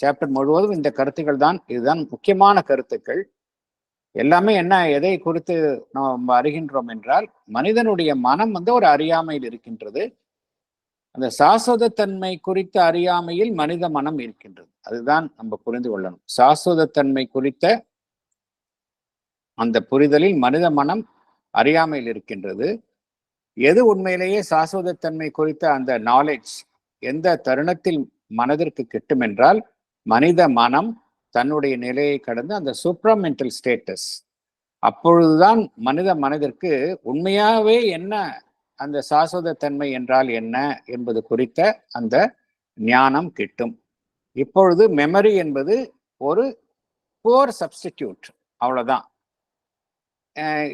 சாப்டர் முழுவதும் இந்த கருத்துக்கள் தான், இதுதான் முக்கியமான கருத்துக்கள். எல்லாமே எதை குறித்து நாம் அறிகின்றோம் என்றால், மனிதனுடைய மனம் ஒரு அறியாமையில் இருக்கின்றது. அந்த சாஸ்வதத்தன்மை குறித்த அறியாமையில் மனித மனம் இருக்கின்றது. அதுதான் நம்ம புரிந்து கொள்ளணும். சாஸ்வதத்தன்மை குறித்த அந்த புரிதலில் மனித மனம் அறியாமையில் இருக்கின்றது. எது உண்மையிலேயே சாஸ்வதத்தன்மை குறித்த அந்த நாலேஜ் எந்த தருணத்தில் மனதிற்கு கிட்டும் என்றால், மனித மனம் தன்னுடைய நிலையை கடந்து அந்த சூப்ராமென்டல் ஸ்டேட்டஸ், அப்பொழுதுதான் மனித மனதிற்கு உண்மையாவே என்ன அந்த சாஸ்வதத்தன்மை என்றால் என்ன என்பது குறித்த அந்த ஞானம் கிட்டும். இப்பொழுது மெமரி என்பது ஒரு புவர் சப்ஸ்டிடியூட், அவ்வளவுதான்.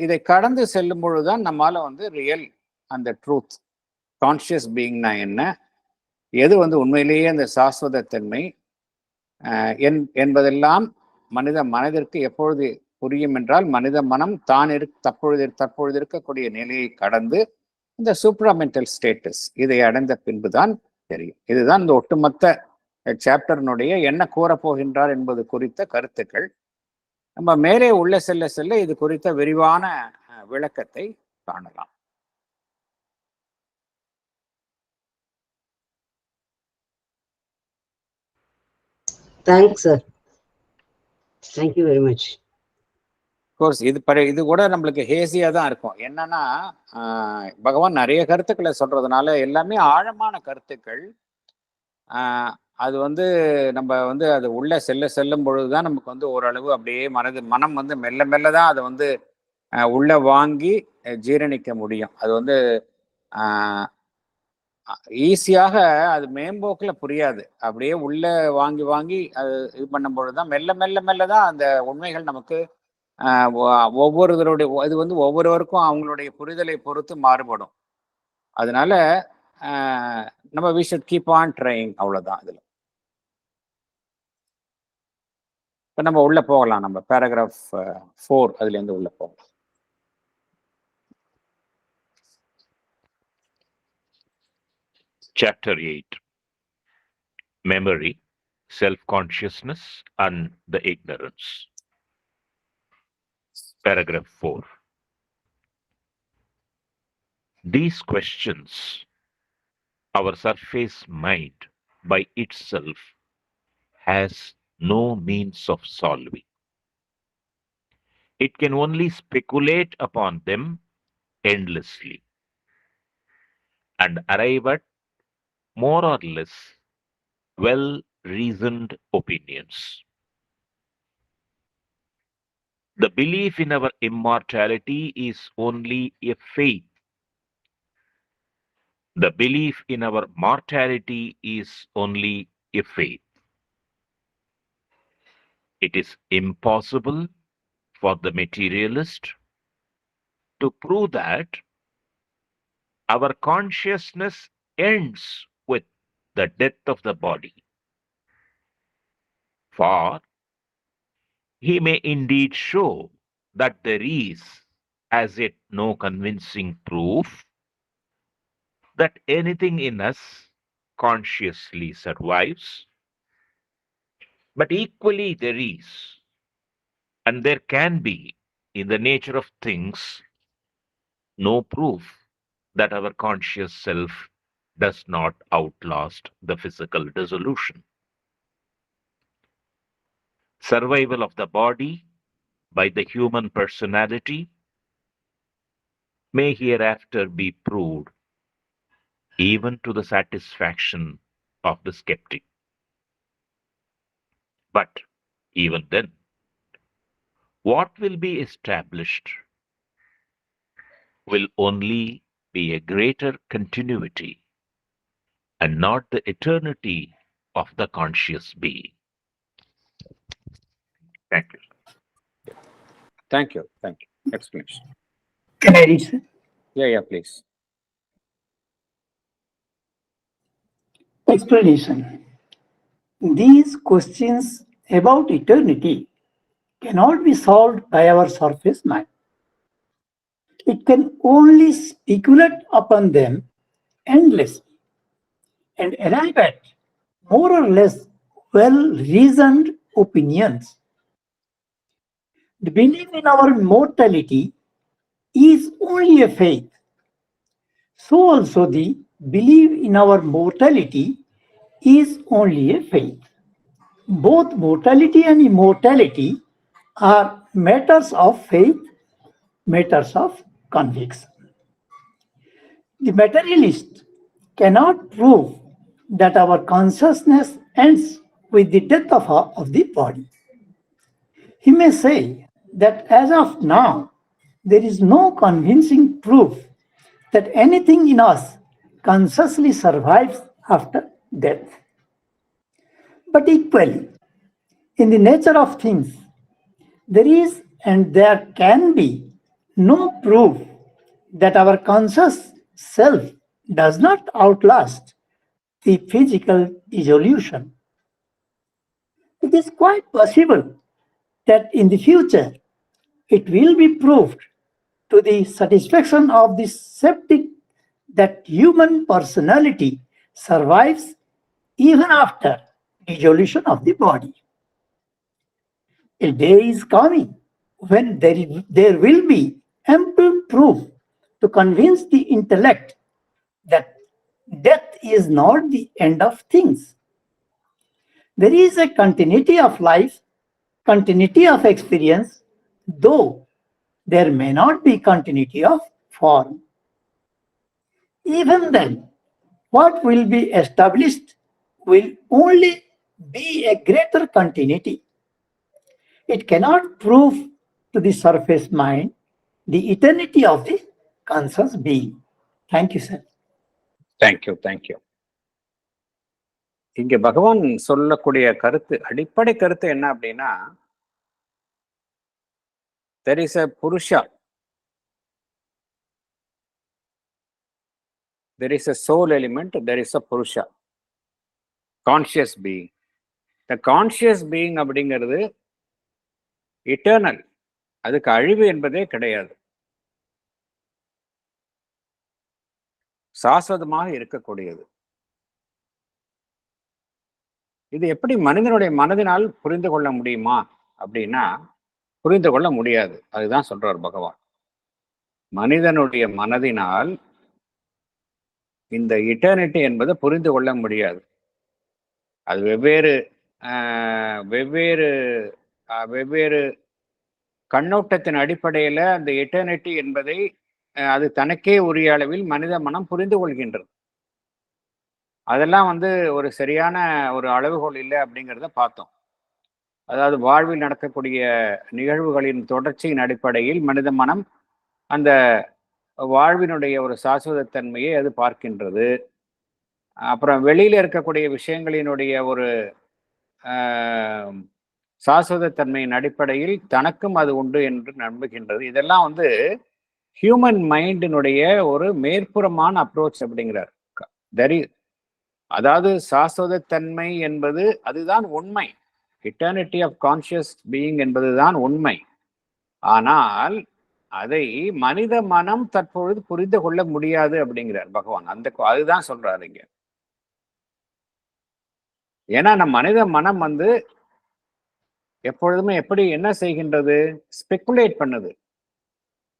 இதை கடந்து செல்லும் பொழுதுதான் நம்மால ரியல் அந்த ட்ரூத், கான்சியஸ் பீயிங்னா என்ன, எது உண்மையிலேயே அந்த சாஸ்வதத்தன்மை என்பதெல்லாம் மனித மனதிற்கு எப்பொழுது புரியும் என்றால், மனித மனம் தான் தற்பொழுது இருக்கக்கூடிய நிலையை கடந்து இந்த சூப்ராமென்டல் ஸ்டேட்டஸ் இதை அடைந்த பின்புதான் தெரியும். இதுதான் இந்த ஒட்டுமொத்த சாப்டர்னுடைய என்ன கூறப்போகின்றார் என்பது குறித்த கருத்துக்கள். நம்ம மேலே உள்ள செல்ல செல்ல இது குறித்த விரிவான விளக்கத்தை காணலாம். Thanks, sir. Thank you very much. Course இது கூட நம்மளுக்கு ஹேசியா தான் இருக்கும். என்னன்னா பகவான் நிறைய கருத்துக்களை சொல்றதுனால எல்லாமே ஆழமான கருத்துக்கள். அது நம்ம அது உள்ள செல்லும் பொழுதுதான் நமக்கு ஓரளவு அப்படியே மனம் மெல்ல மெல்ல தான் அதை உள்ள வாங்கி ஜீரணிக்க முடியும். அது ஈஸியாக அது மேம்போக்கில் புரியாது. அப்படியே உள்ள வாங்கி வாங்கி அது இது பண்ணும் பொழுதுதான் மெல்ல மெல்ல மெல்ல தான் அந்த உண்மைகள் நமக்கு ஒவ்வொருவருடைய இது ஒவ்வொருவருக்கும் அவங்களுடைய புரிதலை பொறுத்து மாறுபடும். அதனால நம்ம we should keep on trying, அவ்வளவுதான். இதுல இப்போ நம்ம உள்ள போகலாம். நம்ம பேராகிராஃப் 4 அதுல இருந்து உள்ள போகலாம். Chapter 8: Memory, Self-Consciousness and the Ignorance. Paragraph 4. These questions our surface mind by itself has no means of solving. It can only speculate upon them endlessly and arrive at more or less well-reasoned opinions. The belief in our immortality is only a faith. The belief in our mortality is only a faith. It is impossible for the materialist to prove that our consciousness ends with the death of the body. For he may indeed show that there is as yet no convincing proof that anything in us consciously survives, but equally there is, and there can be, in the nature of things, no proof that our conscious self does not outlast the physical dissolution. Survival of the body by the human personality may hereafter be proved even to the satisfaction of the skeptic. But even then, what will be established will only be a greater continuity and not the eternity of the conscious being. Thank you. Thank you. Thank you. Explanation. Can I read, sir? Yeah, please. Explanation. These questions about eternity cannot be solved by our surface mind. It can only speculate upon them endlessly and arrive at more or less well-reasoned opinions. The belief in our mortality is only a faith. So also the belief in our mortality is only a faith. Both mortality and immortality are matters of faith, matters of conviction. The materialist cannot prove that our consciousness ends with the death of the body. He may say that as of now, there is no convincing proof that anything in us consciously survives after death. But equally, in the nature of things, there is and there can be no proof that our conscious self does not outlast the physical dissolution. It is quite possible that in the future it will be proved to the satisfaction of the skeptic that human personality survives even after dissolution of the body. A day is coming when there will be ample proof to convince the intellect that death is not the end of things. There is a continuity of life, continuity of experience, though there may not be continuity of form. Even then, what will be established will only be a greater continuity. It cannot prove to the surface mind the eternity of the conscious being. Thank you, sir. Thank you thank you. இங்க பகவான் சொல்லக்கூடிய கருத்து, அடிப்படை கருத்து என்ன அப்படின்னா, there is a purusha, there is a soul element, there is a purusha, conscious being. The conscious being அப்படிங்கிறது eternal, அதுக்கு அழிவு என்பதே கிடையாது, சாஸ்வதமாக இருக்கக்கூடியது. இது எப்படி மனிதனுடைய மனதினால் புரிந்து கொள்ள முடியுமா அப்படின்னா, புரிந்து கொள்ள முடியாது. அதுதான் சொல்றார் பகவான். மனிதனுடைய மனதினால் இந்த இட்டர்னிட்டி என்பதை புரிந்து கொள்ள முடியாது. அது வெவ்வேறு வெவ்வேறு கண்ணோட்டத்தின் அடிப்படையில் அந்த எட்டர்னிட்டி என்பதை அது தனக்கே உரிய அளவில் மனித மனம் புரிந்து கொள்கின்றது. அதெல்லாம் ஒரு சரியான ஒரு அளவுகோல் இல்லை அப்படிங்கிறத பார்த்தோம். அதாவது வாழ்வில் நடக்கக்கூடிய நிகழ்வுகளின் தொடர்ச்சியின் அடிப்படையில் மனித மனம் அந்த வாழ்வினுடைய ஒரு சாஸ்வதத்தன்மையை அது பார்க்கின்றது. அப்புறம் வெளியில இருக்கக்கூடிய விஷயங்களினுடைய ஒரு சாஸ்வதத்தன்மையின் அடிப்படையில் தனக்கும் அது உண்டு என்று நம்புகின்றது. இதெல்லாம் ஹியூமன் மைண்டினுடைய ஒரு மேற்புறமான அப்ரோச் அப்படிங்கிறார். அதாவது சாஸ்வதத்தன்மை என்பது அதுதான் உண்மை, இட்டர்னிட்டி ஆஃப் கான்சியஸ் பீயிங் என்பதுதான் உண்மை. ஆனால் அதை மனித மனம் தற்பொழுது புரிந்து கொள்ள முடியாது அப்படிங்கிறார் பகவான். அதுதான் சொல்றாரு இங்க. ஏன்னா நம் மனித மனம் எப்பொழுதுமே எப்படி என்ன செய்கின்றது, ஸ்பெகுலேட் பண்ணுது,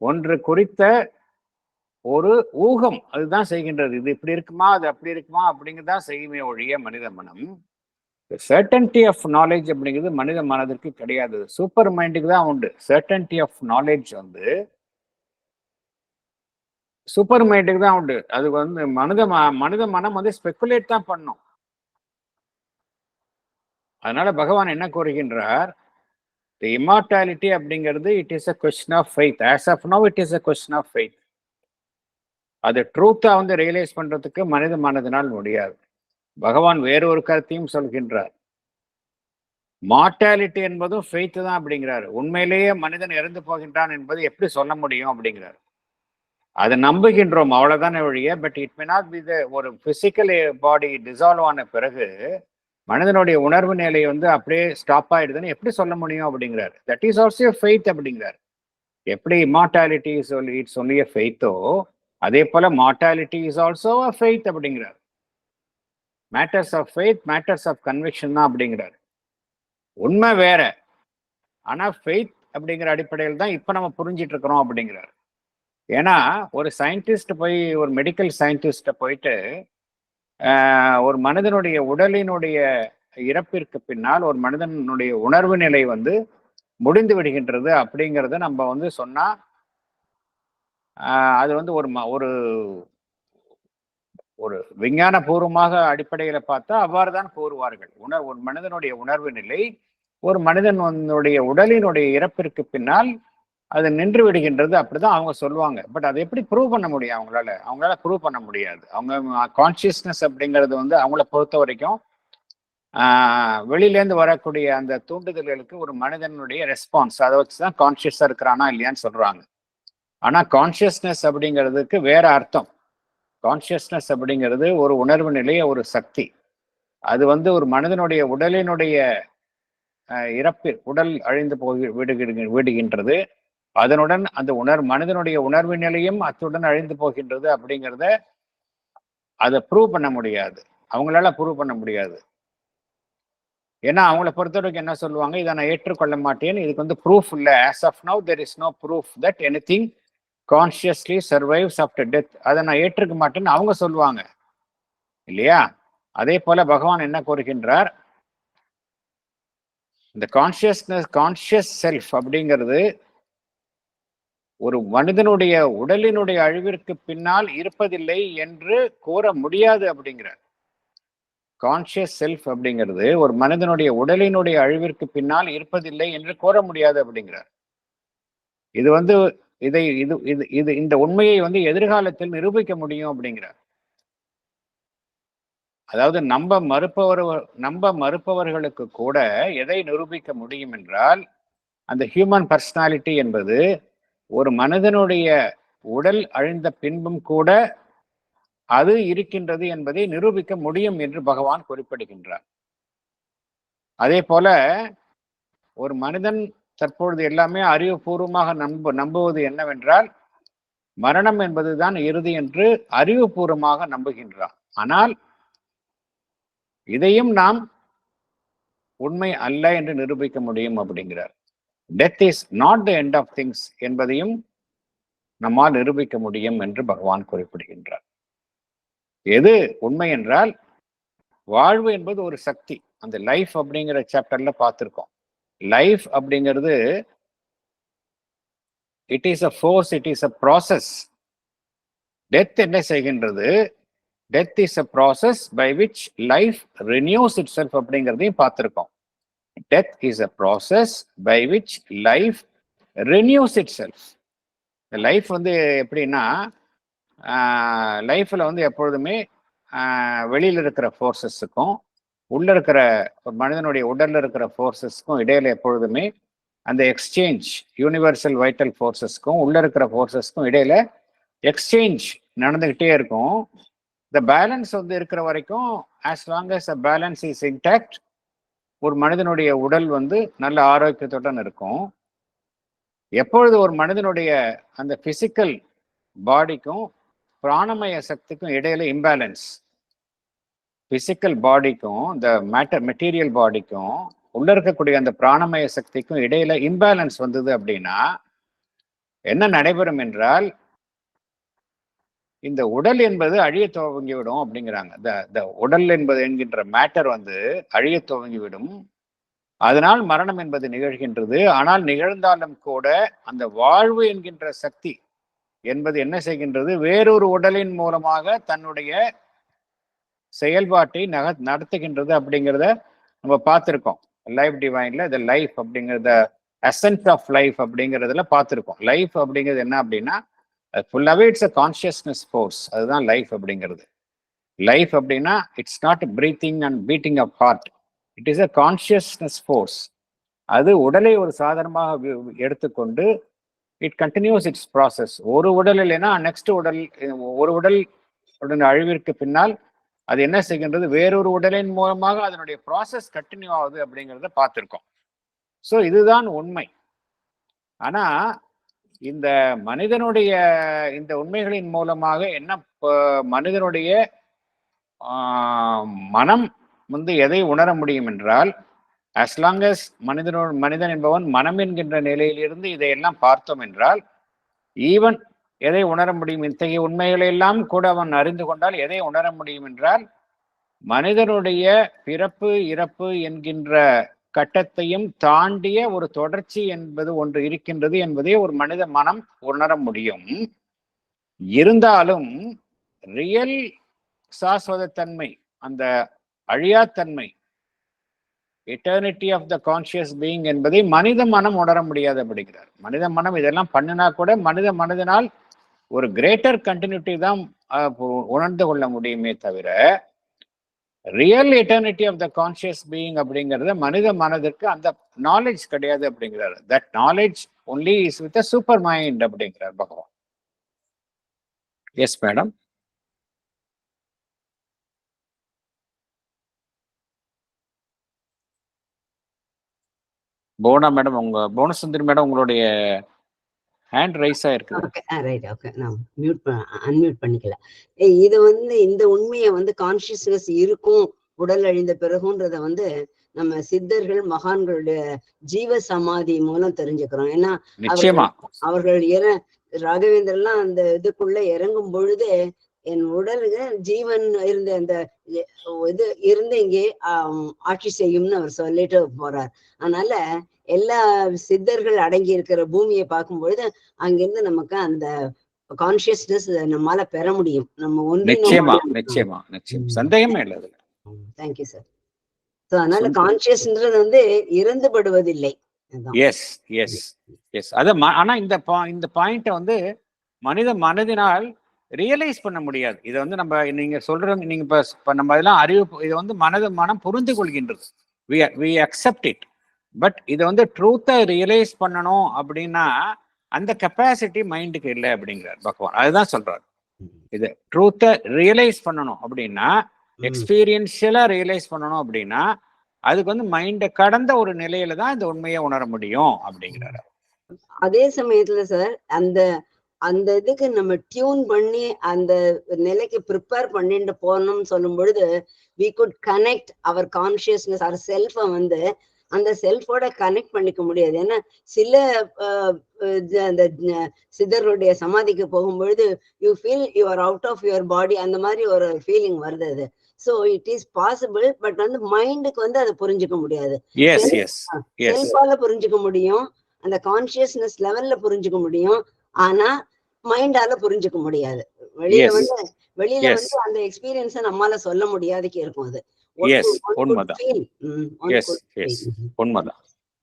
ஒன்று குறித்த ஒரு ஊகம் அதுதான் செய்கின்றது. இது இப்படி இருக்குமா, அது அப்படி இருக்குமா அப்படிங்கிறதான் செய்யுமே ஒழிய மனித மனம் சர்டன்டி ஆஃப் நாலேஜ் அப்படிங்கிறது மனித மனதிற்கு கிடையாது. சூப்பர் மைண்டுக்கு தான் உண்டு. சர்டன்டி ஆஃப் நாலேஜ் சூப்பர் மைண்டுக்கு தான் உண்டு. அது மனித மனம் ஸ்பெகுலேட் தான் பண்ணும். அதனால பகவான் என்ன கூறுகின்றார், தி இம்மார்டாலிட்டி அப்படிங்கிறது it is a question of faith. As of now it is a question of faith. அது ட்ரூத்தா ரியலைஸ் பண்றதுக்கு மனித மனதினால் முடியாது. பகவான் வேறொரு கருத்தையும் சொல்கின்றார். மார்டாலிட்டி என்பதும் ஃபெய்த் தான் அப்படிங்கிறார். உண்மையிலேயே மனிதன் இறந்து போகின்றான் என்பது எப்படி சொல்ல முடியும் அப்படிங்கிறார். அதை நம்புகின்றோம் அவ்வளவுதானே ஒழிய, but it may not be ஒரு பிசிக்கல் பாடி டிசால்வ் ஆன பிறகு மனிதனுடைய உணர்வு நிலை அப்படியே ஸ்டாப் ஆயிடுதுன்னு எப்படி சொல்ல முடியும் அப்படிங்கிறார். தட் இஸ் ஆல்சோ ஃபெய்த் அப்படிங்கிறார். எப்படி இம்மார்டாலிட்டி இட்ஸ் ஒன்லி எ ஃபெய்த்தோ, அதே போல mortality is also a faith அப்படிங்கிறார். Matters of faith, matters of conviction தான் அப்படிங்கிறார். உண்மை வேற, ஆனா ஃபெய்த் அப்படிங்கிற அடிப்படையில் தான் இப்ப நம்ம புரிஞ்சிட்டு இருக்கிறோம் அப்படிங்கிறார். ஏன்னா ஒரு சயின்டிஸ்ட் போய், ஒரு மெடிக்கல் சயின்டிஸ்ட போயிட்டு ஒரு மனிதனுடைய உடலினுடைய இறப்பிற்கு பின்னால் ஒரு மனிதனுடைய உணர்வு நிலை முடிந்து விடுகின்றது அப்படிங்கிறத நம்ம சொன்னா அது ஒரு ஒரு விஞ்ஞான பூர்வமாக அடிப்படையில பார்த்தா அவ்வாறு தான் கூறுவார்கள். ஒரு மனிதனுடைய உணர்வு நிலை ஒரு மனிதனுடைய உடலினுடைய இறப்பிற்கு பின்னால் அது நின்று விடுகின்றது, அப்படிதான் அவங்க சொல்லுவாங்க. பட் அதை எப்படி ப்ரூவ் பண்ண முடியும்? அவங்களால ப்ரூவ் பண்ண முடியாது. அவங்க கான்சியஸ்னஸ் அப்படிங்கிறது வந்து அவங்கள பொறுத்த வரைக்கும் வெளியிலேருந்து வரக்கூடிய அந்த தூண்டுதல்களுக்கு ஒரு மனிதனுடைய ரெஸ்பான்ஸ், அதை வச்சுதான் கான்சியஸா இருக்கிறானா இல்லையான்னு சொல்றாங்க. ஆனா கான்சியஸ்னஸ் அப்படிங்கிறதுக்கு வேற அர்த்தம். கான்சியஸ்னஸ் அப்படிங்கிறது ஒரு உணர்வு நிலை, ஒரு சக்தி. அது வந்து ஒரு மனிதனுடைய உடலினுடைய உடல் அழிந்து போய் விடுகின்றது. அதனுடன் அந்த மனிதனுடைய உணர்வு நிலையும் அத்துடன் அழிந்து போகின்றது. அப்படிங்கிறத அதை ப்ரூவ் பண்ண முடியாது, அவங்களால ப்ரூவ் பண்ண முடியாது. ஏன்னா அவங்கள பொறுத்த வரைக்கும் என்ன சொல்லுவாங்க, இதை நான் ஏற்றுக்கொள்ள மாட்டேன், இதுக்கு வந்து ப்ரூஃப் இல்லை. As of now there is no proof that anything consciously survives after death. அதை நான் ஏற்றுக்க மாட்டேன்னு அவங்க சொல்லுவாங்க இல்லையா? அதே போல பகவான் என்ன கூறுகின்றார், இந்த கான்சியஸ் செல்ஃப் அப்படிங்கிறது ஒரு மனிதனுடைய உடலினுடைய அழிவிற்கு பின்னால் இருப்பதில்லை என்று கூற முடியாது அப்படிங்கிறார். கான்சியஸ் செல்ஃப் அப்படிங்கிறது ஒரு மனிதனுடைய உடலினுடைய அழிவிற்கு பின்னால் இருப்பதில்லை என்று கூற முடியாது அப்படிங்கிறார். இது வந்து இந்த உண்மையை வந்து எதிர்காலத்தில் நிரூபிக்க முடியும் அப்படிங்கிறார். அதாவது நம்ப மறுப்பவர்களுக்கு கூட எதை நிரூபிக்க முடியும் என்றால், அந்த ஹியூமன் பர்சனாலிட்டி என்பது ஒரு மனிதனுடைய உடல் அழிந்த பின்பும் கூட அது இருக்கின்றது என்பதை நிரூபிக்க முடியும் என்று பகவான் குறிப்பிடுகின்றார். அதே போல ஒரு மனிதன் தற்பொழுது எல்லாமே அறிவுபூர்வமாக நம்புவது என்னவென்றால், மரணம் என்பதுதான் இறுதி என்று அறிவுபூர்வமாக நம்புகின்றான். ஆனால் இதையும் நாம் உண்மை அல்ல என்று நிரூபிக்க முடியும் அப்படிங்கிறார். Death is not the end of things என்பதையும் நம்மால் நிரூபிக்க முடியும் என்று பகவான் குறிப்பிடுகின்றார். எது உண்மை என்றால், வாழ்வு என்பது ஒரு சக்தி. அந்த லைஃப் அப்படிங்கிற சாப்டர்ல பார்த்திருக்கோம். லைஃப் அப்படிங்கிறது it is a force, it is a process. Death என்ன செய்கின்றது? Death is a process by which life renews itself அப்படிங்கிறதையும் பார்த்திருக்கோம். Death is a process by which life renews itself. Life வந்து எப்படின்னா, லைஃப்ல வந்து எப்பொழுதுமே வெளியில இருக்கிற ஃபோர்ஸஸுக்கும் உள்ள இருக்கிற ஒரு மனிதனுடைய உடல்ல இருக்கிற ஃபோர்ஸஸ்க்கும் இடையில எப்பொழுதுமே அந்த எக்ஸ்சேஞ்ச், யூனிவர்சல் வைட்டல் ஃபோர்ஸஸ்க்கும் உள்ள இருக்கிற ஃபோர்ஸஸ்க்கும் இடையில எக்ஸ்சேஞ்ச் நடந்துகிட்டே இருக்கும். இந்த பேலன்ஸ் வந்து இருக்கிற வரைக்கும், as long as a balance is intact, ஒரு மனிதனுடைய உடல் வந்து நல்ல ஆரோக்கியத்துடன் இருக்கும். எப்பொழுது ஒரு மனிதனுடைய அந்த பிசிக்கல் பாடிக்கும் பிராணமய சக்திக்கும் இடையில இம்பேலன்ஸ், பிசிக்கல் பாடிக்கும் இந்த மெட்டீரியல் பாடிக்கும் உள்ள இருக்கக்கூடிய அந்த பிராணமய சக்திக்கும் இடையில இம்பேலன்ஸ் வந்தது அப்படின்னா என்ன நடைபெறும் என்றால், இந்த உடல் என்பது அழிய துவங்கிவிடும் அப்படிங்கிறாங்க. இந்த உடல் என்பது என்கின்ற மேட்டர் வந்து அழிய துவங்கிவிடும். அதனால் மரணம் என்பது நிகழ்கின்றது. ஆனால் நிகழ்ந்தாலும் கூட அந்த வாழ்வு என்கின்ற சக்தி என்பது என்ன செய்கின்றது? வேறொரு உடலின் மூலமாக தன்னுடைய செயல்பாட்டை நடத்துகின்றது அப்படிங்கிறத நம்ம பார்த்திருக்கோம். லைஃப் டிவைன்ல இந்த லைஃப் அப்படிங்கிறத எசன்ஸ் ஆஃப் லைஃப் அப்படிங்கிறதுல பார்த்திருக்கோம். லைஃப் அப்படிங்கிறது என்ன அப்படின்னா, ஃபுல்லாவே இட்ஸ் அ கான்சியஸ்னஸ் ஃபோர்ஸ். அதுதான் லைஃப் அப்படிங்கிறது. லைஃப் அப்படின்னா it's not breathing and beating of heart, it is a consciousness force. அது உடலை ஒரு சாதனமாக எடுத்துக்கொண்டு இட் கண்டினியூஸ் இட்ஸ் ப்ராசஸ். ஒரு உடல் இல்லைன்னா நெக்ஸ்ட் உடல், ஒரு உடல் அழிவிற்கு பின்னால் அது என்ன செய்கின்றது? வேறொரு உடலின் மூலமாக அதனுடைய ப்ராசஸ் கண்டினியூ ஆகுது அப்படிங்கிறத பார்த்திருக்கோம். ஸோ இதுதான் உண்மை. ஆனா இந்த மனிதனுடைய இந்த உண்மைகளின் மூலமாக என்ன, மனிதனுடைய மனம் வந்து எதை உணர முடியும் என்றால், as long as மனிதன் என்பவன் மனம் என்கின்ற நிலையிலிருந்து இதையெல்லாம் பார்த்தோம் என்றால், ஈவன் எதை உணர முடியும்? இத்தகைய உண்மைகளை எல்லாம் கூட அவன் அறிந்து கொண்டால் எதை உணர முடியும் என்றால், மனிதனுடைய பிறப்பு இறப்பு என்கின்ற கட்டத்தையும் தாண்டிய ஒரு தொடர்ச்சி என்பது ஒன்று இருக்கின்றது என்பதை ஒரு மனித மனம் உணர முடியும். இருந்தாலும் ரியல் சாஸ்வதத்தன்மை, அந்த அழியாத்தன்மை, eternity of the conscious being என்பதை மனித மனம் உணர முடியாது அப்படிங்கிறார். மனித மனம் இதெல்லாம் பண்ணினா கூட மனித மனதினால் ஒரு கிரேட்டர் கண்டினியூட்டி தான் உணர்ந்து கொள்ள முடியுமே தவிர real eternity of the conscious being அப்படிங்கிறது மனித மனதிற்கு அந்த நாலேஜ் கிடையாது அப்படிங்கிறார். That knowledge only is with a super mind அப்படிங்கிறார் பகவான். Yes madam. போனா மேடம், உங்க புவனசுந்தரி மேடம் உங்களுடைய ஹேண்ட் ரைஸ் ஆயிருக்கு. Okay, right, okay. நான் அன்மியூட் பண்ணிக்கல. இது வந்து இந்த உண்மையை வந்து கான்சியஸ்னஸ் இருக்கும் உடல் அழிந்த பிறகுன்றத வந்து நம்ம சித்தர்கள் மகான்களுடைய ஜீவ சமாதி மூலம் தெரிஞ்சுக்கிறோம். ஏன்னா நிச்சயமா அவர்கள் ராகவேந்திரன்லாம் அந்த இதுக்குள்ள இறங்கும் பொழுது என் உடலுக்கு ஜீவன் இருந்த அந்த இது இருந்து இங்கே ஆட்சி செய்யும்னு அவர் சொல்லிட்டு போறார். அதனால எல்லா சித்தர்கள் அடங்கி இருக்கிற பூமியை பார்க்கும் பொழுது அங்கிருந்து நமக்கு அந்த கான்சியஸ்னஸ் நம்மால பெற முடியும். நம்ம நிச்சயமா நிச்சயமா நிச்சயம், சந்தேகமே இல்லை. Thank you sir. அதனால கான்சியஸ்ன்றது வந்து இறந்துபடுவதில்லை. S yes S. அத ஆனா இந்த பாயிண்ட வந்து மனித மனதினால் ரியலைஸ் பண்ண முடியாது. இதை வந்து நம்ம நீங்க சொல்றது, நீங்க இப்ப நம்ம அதெல்லாம் அறிவு, இதை வந்து மனம் புரிந்து கொள்கின்றது. we accept it. பட் இதை வந்து ட்ரூத்தை ரியலைஸ் பண்ணணும் அப்படின்னா அந்த கெப்பாசிட்டி மைண்டுக்கு இல்லை அப்படிங்கிறார் பகவான். அதுதான் சொல்றாரு. இது ட்ரூத்தை ரியலைஸ் பண்ணணும் அப்படின்னா, எக்ஸ்பீரியன்ஷியலா ரியலைஸ் பண்ணணும் அப்படின்னா அதுக்கு வந்து மைண்டை கடந்த ஒரு நிலையில தான் இந்த உண்மையை உணர முடியும் அப்படிங்கிறாரு. அதே சமயத்துல சார் அந்த அந்த இதுக்கு நம்ம டியூன் பண்ணி அந்த நிலைக்கு ப்ரிப்பேர் பண்ணிட்டு போகணும்னு சொல்லும் பொழுது we could connect our consciousness, our self வந்து அந்த செல்ஃபோட கனெக்ட் பண்ணிக்க முடியாது. ஏன்னா சில அந்த சித்தருடைய சமாதிக்கு போகும்பொழுது you feel you are out of your body, அந்த மாதிரி ஒரு ஃபீலிங் வருது. அது so it is possible. But வந்து மைண்டுக்கு வந்து அதை புரிஞ்சுக்க முடியாது. செல்ஃபால புரிஞ்சுக்க முடியும், அந்த கான்சியஸ்னஸ் லெவல்ல புரிஞ்சுக்க முடியும். ஆனா மைண்டால புரிஞ்சுக்க முடியாது. வெளியில வந்து அந்த எக்ஸ்பீரியன்ஸை நம்மால சொல்ல முடியாதுக்கு இருக்கும். அது உண்மைதான்.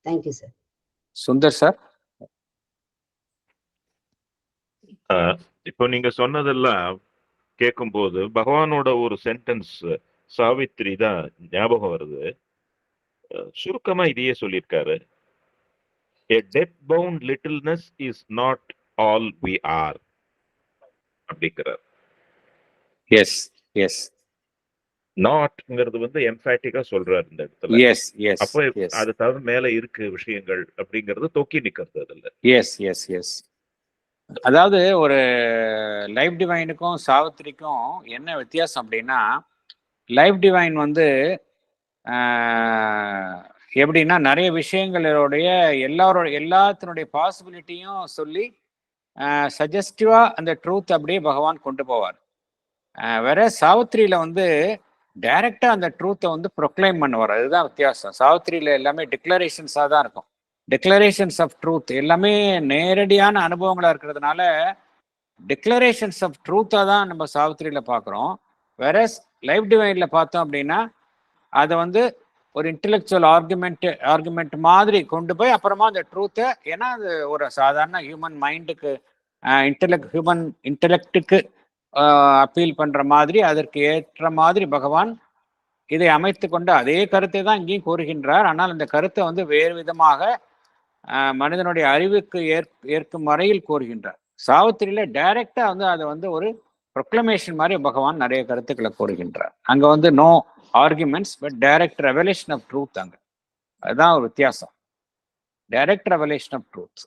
Thank you sir. சுந்தர் சார், இப்போ நீங்க சொன்னதெல்லாம் கேட்கும்போது பகவானோட ஒரு சென்டென்ஸ் சாவித்ரி தான் ஞாபகம் வருது. சுருக்கமா இதையே சொல்லியிருக்காரு. A death-bound littleness is not all we are அப்படிங்கிறார். Yes yes. நாட்ங்கிறது வந்து எம்ஃபேட்டிக்கா சொல்றாரு இந்த இடத்துல. Yes yes. அப்ப அது தவிர மேல இருக்கு விஷயங்கள் அப்படிங்கிறது தொக்கி நிக்கிறது அதுல. Yes yes yes. அதாவது ஒரு லைஃப் டிவைனுக்கும் சாவித்திரிக்கும் என்ன வித்தியாசம் அப்படின்னா, லைஃப் டிவைன் வந்து எப்படின்னா நிறைய விஷயங்களுடைய எல்லாத்தினுடைய பாசிபிலிட்டியும் சொல்லி சஜஸ்டிவா அந்த ட்ரூத் அப்படியே பகவான் கொண்டு போவார். வேற சாவித்திரியில வந்து டைரக்டா அந்த ட்ரூத்தை வந்து ப்ரொக்ளைம் பண்ணுவார். அதுதான் வித்தியாசம். சாவித்திரியில எல்லாமே டிக்ளரேஷன்ஸாக தான் இருக்கும். டிக்ளரேஷன்ஸ் ஆஃப் ட்ரூத் எல்லாமே நேரடியான அனுபவங்களா இருக்கிறதுனால டிக்ளரேஷன்ஸ் ஆஃப் ட்ரூத்தை தான் நம்ம சாவித்திரியில பார்க்குறோம். வேற லைஃப் டிவைன்ல பார்த்தோம் அப்படின்னா அதை வந்து ஒரு இன்டெலெக்சுவல் ஆர்குமெண்ட் மாதிரி கொண்டு போய் அப்புறமா அந்த ட்ரூத்தை, ஏன்னா அது ஒரு சாதாரண ஹியூமன் மைண்டுக்கு ஹியூமன் இன்டெலெக்டுக்கு அப்பீல் பண்ற மாதிரி அதற்கு ஏற்ற மாதிரி பகவான் இதை அமைத்து கொண்டு அதே கருத்தை தான் இங்கேயும் கூறுகின்றார். ஆனால் அந்த கருத்தை வந்து வேறு விதமாக மனிதனுடைய அறிவுக்கு ஏற்கும் வரையில் கூறுகின்றார். சாவித்திரியில டைரக்டா வந்து அதை வந்து ஒரு ப்ரொக்ளமேஷன் மாதிரி பகவான் நிறைய கருத்துக்களை கூறுகின்றார். அங்க வந்து no arguments but direct revelation of truth. அங்க அதுதான் ஒரு வித்தியாசம். Direct revelation of truth.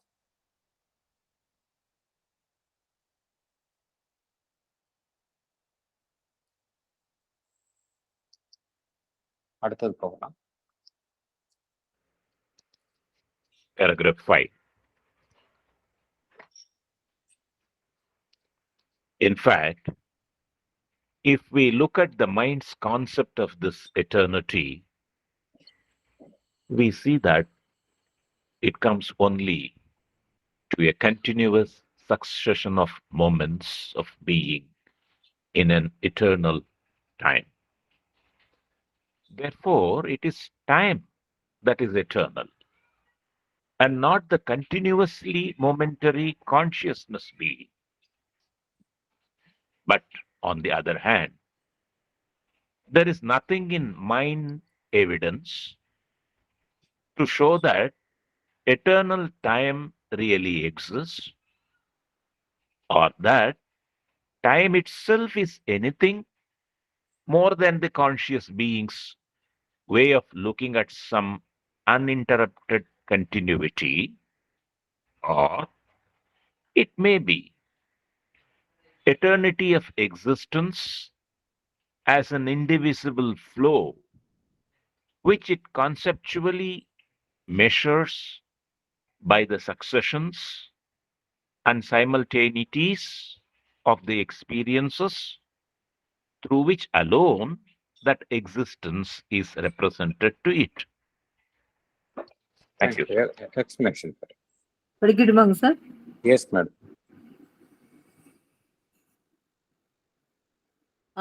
அடுத்தது போகலாம். Paragraph 5. In fact, if we look at the mind's concept of this eternity, we see that it comes only to a continuous succession of moments of being in an eternal time. Therefore, it is time that is eternal, and not the continuously momentary consciousness being. But on the other hand, there is nothing in mind evidence to show that eternal time really exists, or that time itself is anything more than the conscious being's way of looking at some uninterrupted continuity, or it may be eternity of existence as an indivisible flow, which it conceptually measures by the successions and simultaneities of the experiences through which alone that existence is represented to it. Thank you. Explanation. படிக்கட்டுமாங்க sir? Yes, madam.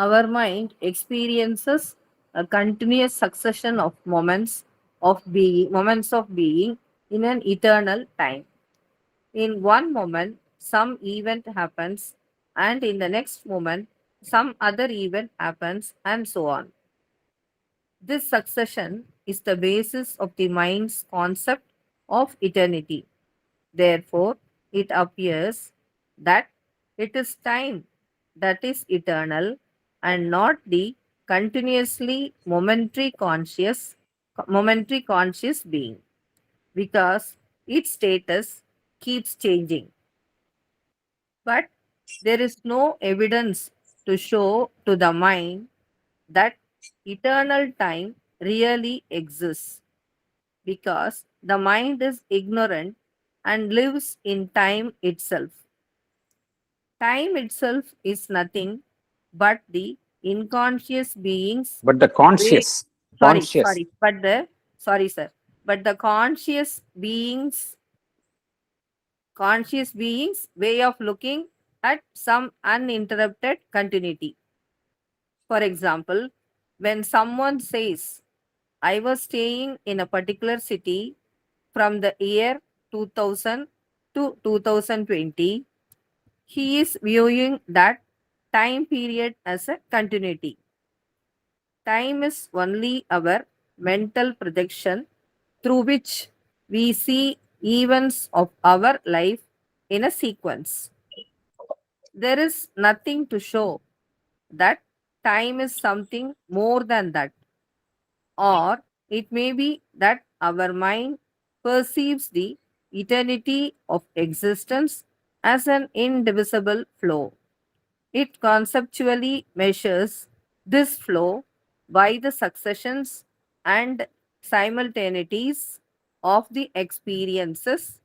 Our mind experiences a continuous succession of moments of being in an eternal time. In one moment, some event happens, and in the next moment, some other event happens, and so on. This succession is the basis of the mind's concept of eternity. Therefore, it appears that it is time that is eternal and not the continuously momentary conscious being, because its status keeps changing. But there is no evidence to show to the mind that eternal time really exists, because the mind is ignorant and lives in time itself. Time itself is nothing but the unconscious being's But the way. conscious, But the conscious being's way of looking at some uninterrupted continuity. For example, when someone says, I was staying in a particular city from the year 2000 to 2020, he is viewing that time period as a continuity. Time is only our mental projection through which we see events of our life in a sequence. There is nothing to show that time is something more than that, or it may be that our mind perceives the eternity of existence as an indivisible flow. It conceptually measures this flow by the successions and simultaneities of the experiences.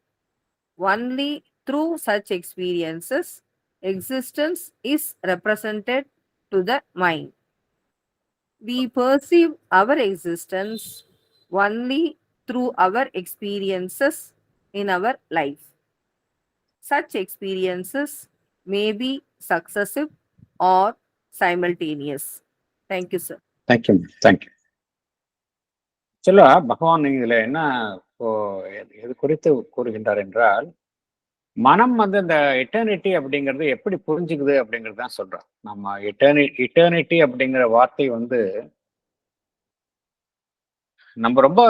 Only through such experiences, existence is represented to the mind. We perceive our existence only through our experiences in our life. Such experiences may be successive or simultaneous. Thank you, sir. Thank you. Thank you. சொல்ல பகவான் இதுல என்ன இது குறித்து கூறுகின்றார் என்றால், மனம் வந்து இந்த எட்டர்னிட்டி அப்படிங்கிறது எப்படி புரிஞ்சுக்குது அப்படிங்கிறது தான் சொல்றோம். நம்ம எட்டர்னிட்டி அப்படிங்கிற வார்த்தை வந்து நம்ம ரொம்ப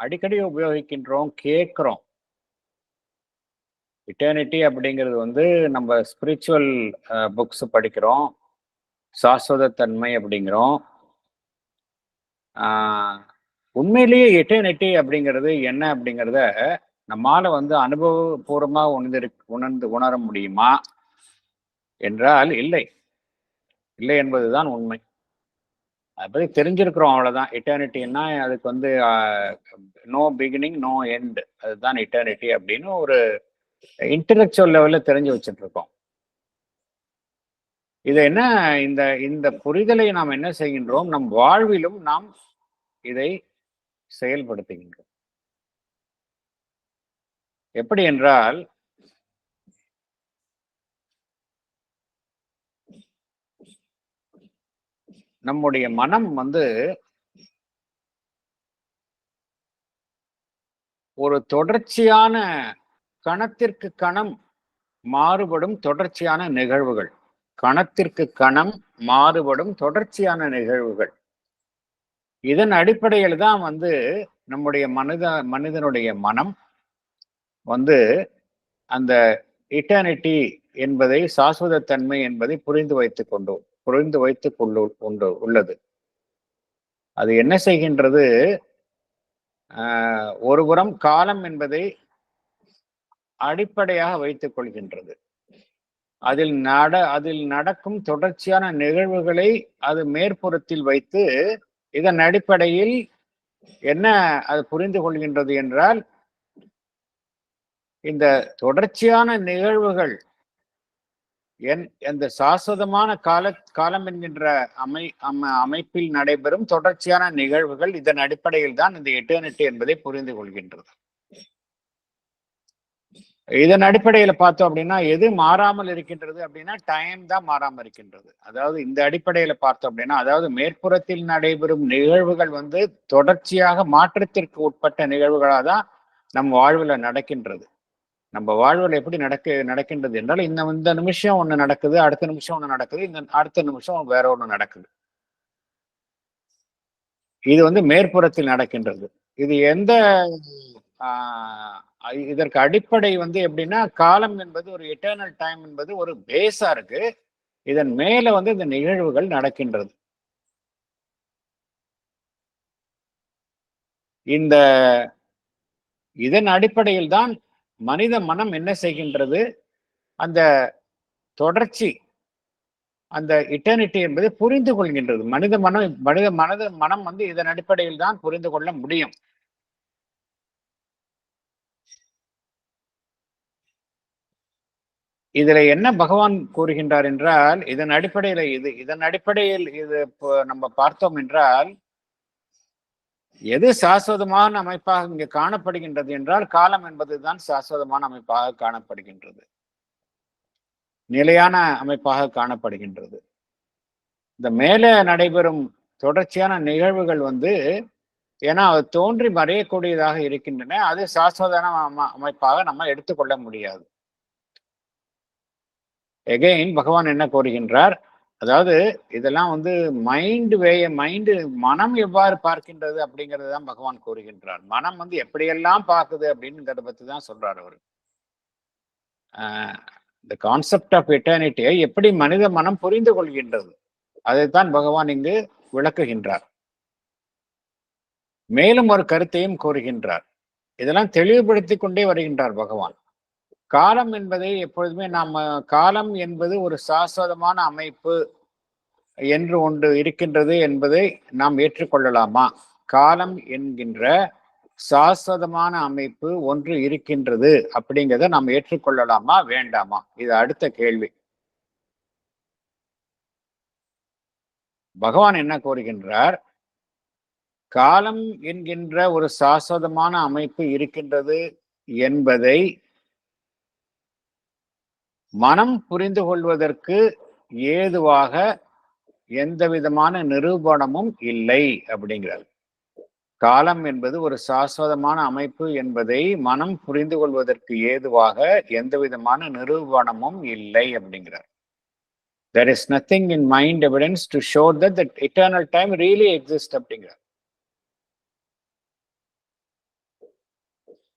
அடிக்கடி உபயோகிக்கின்றோம், கேட்கிறோம். இட்டர்னிட்டி அப்படிங்கிறது வந்து நம்ம ஸ்பிரிச்சுவல் புக்ஸ் படிக்கிறோம், சாஸ்வத தன்மை அப்படிங்கிறோம். உண்மையிலேயே எட்டர்னிட்டி அப்படிங்கிறது என்ன அப்படிங்கிறத நம்மால வந்து அனுபவபூர்வமா உணர முடியுமா என்றால் இல்லை என்பதுதான் உண்மை. அதை பத்தி தெரிஞ்சிருக்கிறோம், அவ்வளவுதான். இட்டர்னிட்டின்னா அதுக்கு வந்து நோ பிகினிங் நோ எண்ட், அதுதான் இட்டர்னிட்டி அப்படின்னு ஒரு இன்டெலெக்சுவல் லெவல்ல தெரிஞ்சு வச்சுட்டு இருக்கோம். இதை என்ன இந்த இந்த புரிதலை நாம் என்ன செய்கின்றோம், நம் வாழ்விலும் நாம் இதை செயல்படுத்துகின்றோம். எப்படி என்றால், நம்முடைய மனம் வந்து ஒரு தொடர்ச்சியான கணத்திற்கு கணம் மாறுபடும் தொடர்ச்சியான நிகழ்வுகள். கணத்திற்கு கணம் மாறுபடும் தொடர்ச்சியான நிகழ்வுகள். இதன் அடிப்படையில் தான் வந்து நம்முடைய மனிதனுடைய மனம் வந்து அந்த இட்டர்னிட்டி என்பதை, சாஸ்வதத்தன்மை என்பதை புரிந்து வைத்துக் உள்ளது. அது என்ன செய்கின்றது? ஒருபுறம் காலம் என்பதை அடிப்படையாக வைத்துக் கொள்கின்றது. அதில் நடக்கும் தொடர்ச்சியான நிகழ்வுகளை அது மேற்புறத்தில் வைத்து, இதன் அடிப்படையில் என்ன அது புரிந்து கொள்கின்றது என்றால், இந்த தொடர்ச்சியான நிகழ்வுகள் அந்த சாஸ்வதமான காலம் என்கின்ற அமைப்பில் நடைபெறும் தொடர்ச்சியான நிகழ்வுகள், இதன் அடிப்படையில் தான் இந்த எட்டர்னிட்டி என்பதை புரிந்து கொள்கின்றது. இதன் அடிப்படையில பார்த்தோம் அப்படின்னா, எது மாறாமல் இருக்கின்றது அப்படின்னா டைம் தான் மாறாமல் இருக்கின்றது. அதாவது இந்த அடிப்படையில பார்த்தோம் அப்படின்னா, அதாவது மேற்புறத்தில் நடைபெறும் நிகழ்வுகள் வந்து தொடர்ச்சியாக மாற்றத்திற்கு உட்பட்ட நிகழ்வுகளாக தான் நம் வாழ்வுல நடக்கின்றது. நம்ம வாழ்வில் எப்படி நடக்கின்றது என்றால், இந்த நிமிஷம் ஒண்ணு நடக்குது, அடுத்த நிமிஷம் ஒண்ணு நடக்குது, இந்த அடுத்த நிமிஷம் வேற ஒண்ணு நடக்குது. இது வந்து மேற்புறத்தில் நடக்கின்றது. இது எந்த இதற்கு அடிப்படை வந்து எப்படின்னா, காலம் என்பது ஒரு எட்டர்னல் டைம் என்பது ஒரு பேஸா இருக்கு. இதன் மேல வந்து இந்த நிகழ்வுகள் நடக்கின்றது. இதன் அடிப்படையில் தான் மனித மனம் என்ன செய்கின்றது? அந்த தொடர்ச்சி, அந்த இட்டர்னிட்டி என்பதை புரிந்து கொள்கின்றது. மனித மனம் வந்து இதன் அடிப்படையில் தான் புரிந்து கொள்ள முடியும். இதுல என்ன பகவான் கூறுகின்றார் என்றால், இதன் அடிப்படையில் இது நம்ம பார்த்தோம் என்றால், எது சாஸ்வதமான அமைப்பாக இங்கு காணப்படுகின்றது என்றால், காலம் என்பதுதான் சாஸ்வதமான அமைப்பாக காணப்படுகின்றது, நிலையான அமைப்பாக காணப்படுகின்றது. இந்த மேலே நடைபெறும் தொடர்ச்சியான நிகழ்வுகள் வந்து, ஏன்னா அது தோன்றி மறையக்கூடியதாக இருக்கின்றன, அது சாஸ்வதமான அமைப்பாக நம்ம எடுத்துக்கொள்ள முடியாது. எகைன் பகவான் என்ன கூறுகின்றார்? அதாவது இதெல்லாம் வந்து மனம் எவ்வாறு பார்க்கின்றது அப்படிங்கிறது தான் பகவான் கூறுகின்றார். மனம் வந்து எப்படியெல்லாம் பார்க்குது அப்படிங்கிறத பத்தி தான் சொல்றாரு அவரு. இந்த கான்செப்ட் ஆஃப் எட்டர்னிட்டியை எப்படி மனித மனம் புரிந்து கொள்கின்றது, அதைத்தான் பகவான் இங்கு விளக்குகின்றார். மேலும் ஒரு கருத்தையும் கூறுகின்றார். இதெல்லாம் தெளிவுபடுத்தி கொண்டே வருகின்றார் பகவான். காலம் என்பதை எப்பொழுதுமே காலம் என்பது ஒரு சாஸ்வதமான அமைப்பு என்று ஒன்று இருக்கின்றது என்பதை நாம் ஏற்றுக்கொள்ளலாமா? காலம் என்கின்ற சாஸ்வதமான அமைப்பு ஒன்று இருக்கின்றது அப்படிங்கிறத நாம் ஏற்றுக்கொள்ளலாமா வேண்டாமா? இது அடுத்த கேள்வி. பகவான் என்ன கூறுகின்றார்? காலம் என்கின்ற ஒரு சாஸ்வதமான அமைப்பு இருக்கின்றது என்பதை மனம் புரிந்து கொள்வதற்கு ஏதுவாக எந்த விதமான நிரூபணமும் இல்லை அப்படிங்கிறார். காலம் என்பது ஒரு சாஸ்வதமான அமைப்பு என்பதை மனம் புரிந்து கொள்வதற்கு ஏதுவாக எந்த விதமான நிரூபணமும் இல்லை அப்படிங்கிறார். There is nothing in mind evidence to show that the eternal time really exists அப்படிங்கிறார்.